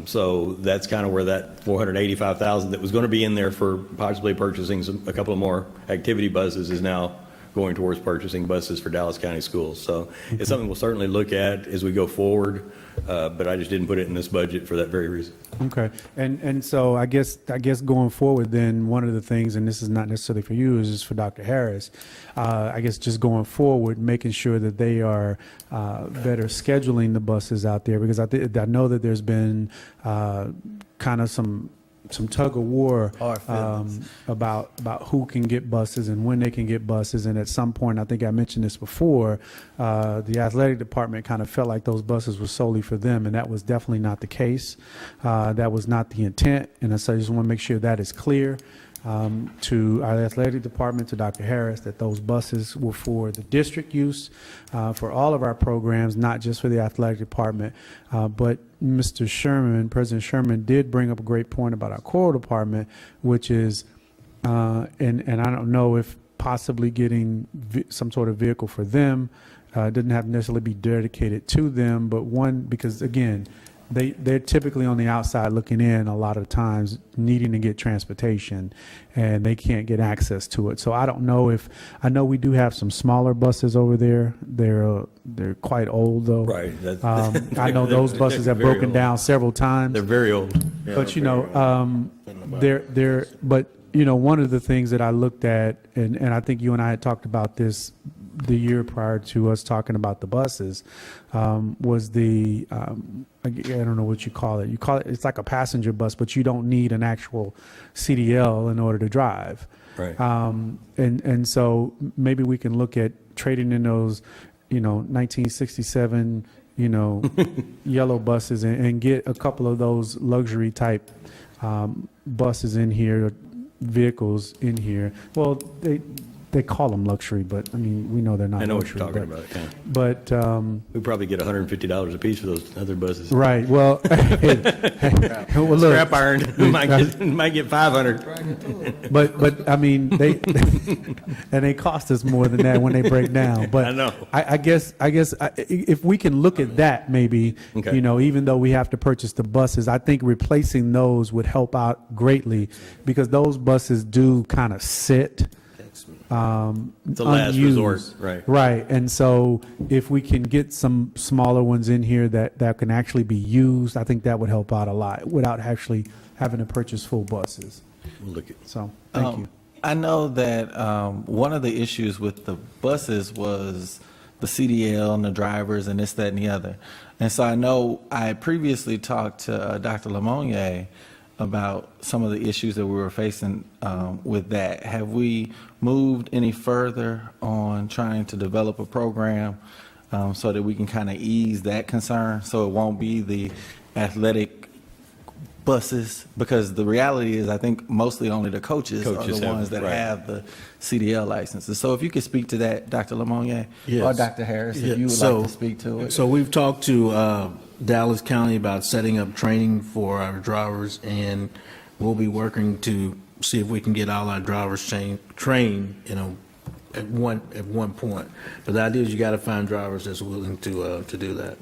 So that's kind of where that $485,000 that was going to be in there for possibly purchasing a couple of more activity buses is now going towards purchasing buses for Dallas County schools. So it's something we'll certainly look at as we go forward, but I just didn't put it in this budget for that very reason. Okay, and so I guess going forward, then one of the things, and this is not necessarily for you, is just for Dr. Harris. I guess just going forward, making sure that they are better scheduling the buses out there, because I know that there's been kind of some tug of war about who can get buses and when they can get buses. And at some point, I think I mentioned this before, the athletic department kind of felt like those buses were solely for them, and that was definitely not the case. That was not the intent, and so I just want to make sure that is clear to our athletic department, to Dr. Harris, that those buses were for the district use, for all of our programs, not just for the athletic department. But Mr. Sherman, President Sherman, did bring up a great point about our choral department, which is, and I don't know if possibly getting some sort of vehicle for them. Doesn't have to necessarily be dedicated to them, but one, because again, they're typically on the outside looking in a lot of times, needing to get transportation, and they can't get access to it. So I don't know if, I know we do have some smaller buses over there. They're quite old though. Right. I know those buses have Very broken old. down several times. They're very old. But but one of the things that I looked at, and I think you and I had talked about this the year prior to us talking about the buses, was the, I don't know what you call it. It's like a passenger bus, but you don't need an actual CDL in order to drive. Right. And so maybe we can look at trading in those, 1967, yellow buses and get a couple of those luxury type buses in here, vehicles in here. Well, they call them luxury, but I mean, we know they're not I know what luxury. you're talking about, yeah. But, We probably get $150 a piece for those other buses. right, well, well, look, Scrap iron, might get 500. but I mean, and they cost us more than that when they break down. But I know. I guess if we can look at that, maybe, Okay. even though we have to purchase the buses, I think replacing those would help out greatly, because those buses do kind of sit. It's a last unused. resort, right. Right, and so if we can get some smaller ones in here that can actually be used, I think that would help out a lot without actually having to purchase full buses. We'll look at. So, thank you. I know that one of the issues with the buses was the CDL and the drivers and this, that, and the other. And so I know I previously talked to Dr. Lemonnier about some of the issues that we were facing with that. Have we moved any further on trying to develop a program so that we can kind of ease that concern, so it won't be the athletic buses? Because the reality is, I think mostly only the coaches are Coaches the have, ones that right. have the CDL licenses. So if you could speak to that, Dr. Lemonnier, or Yes. Dr. Harris, if Yeah, you would so- like to speak to it. So we've talked to Dallas County about setting up training for our drivers, and we'll be working to see if we can get all our drivers trained, at one point. But the idea is you got to find drivers that's willing to do that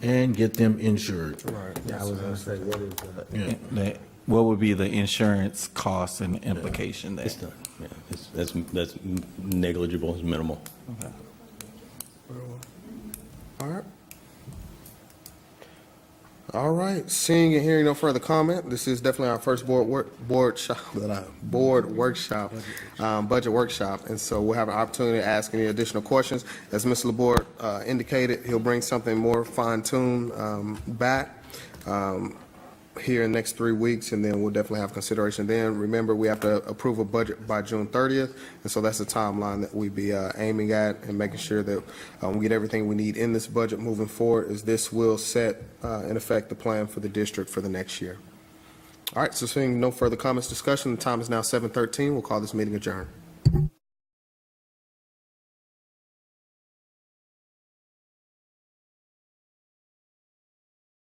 and get them insured. Right. I was going to say, what is that? Yeah. What would be the insurance costs and implication there? It's not, yeah, that's negligible, it's minimal. All right. All right, seeing and hearing no further comment, this is definitely our first budget workshop, and so we'll have an opportunity to ask any additional questions. As Mr. Laborde indicated, he'll bring something more fine-tuned back here in the next 3 weeks, and then we'll definitely have consideration then. Remember, we have to approve a budget by June 30th, and so that's the timeline that we'd be aiming at, and making sure that we get everything we need in this budget moving forward, as this will set, in effect, the plan for the district for the next year. All right, so seeing no further comments, discussion, the time is now 7:13. We'll call this meeting adjourned.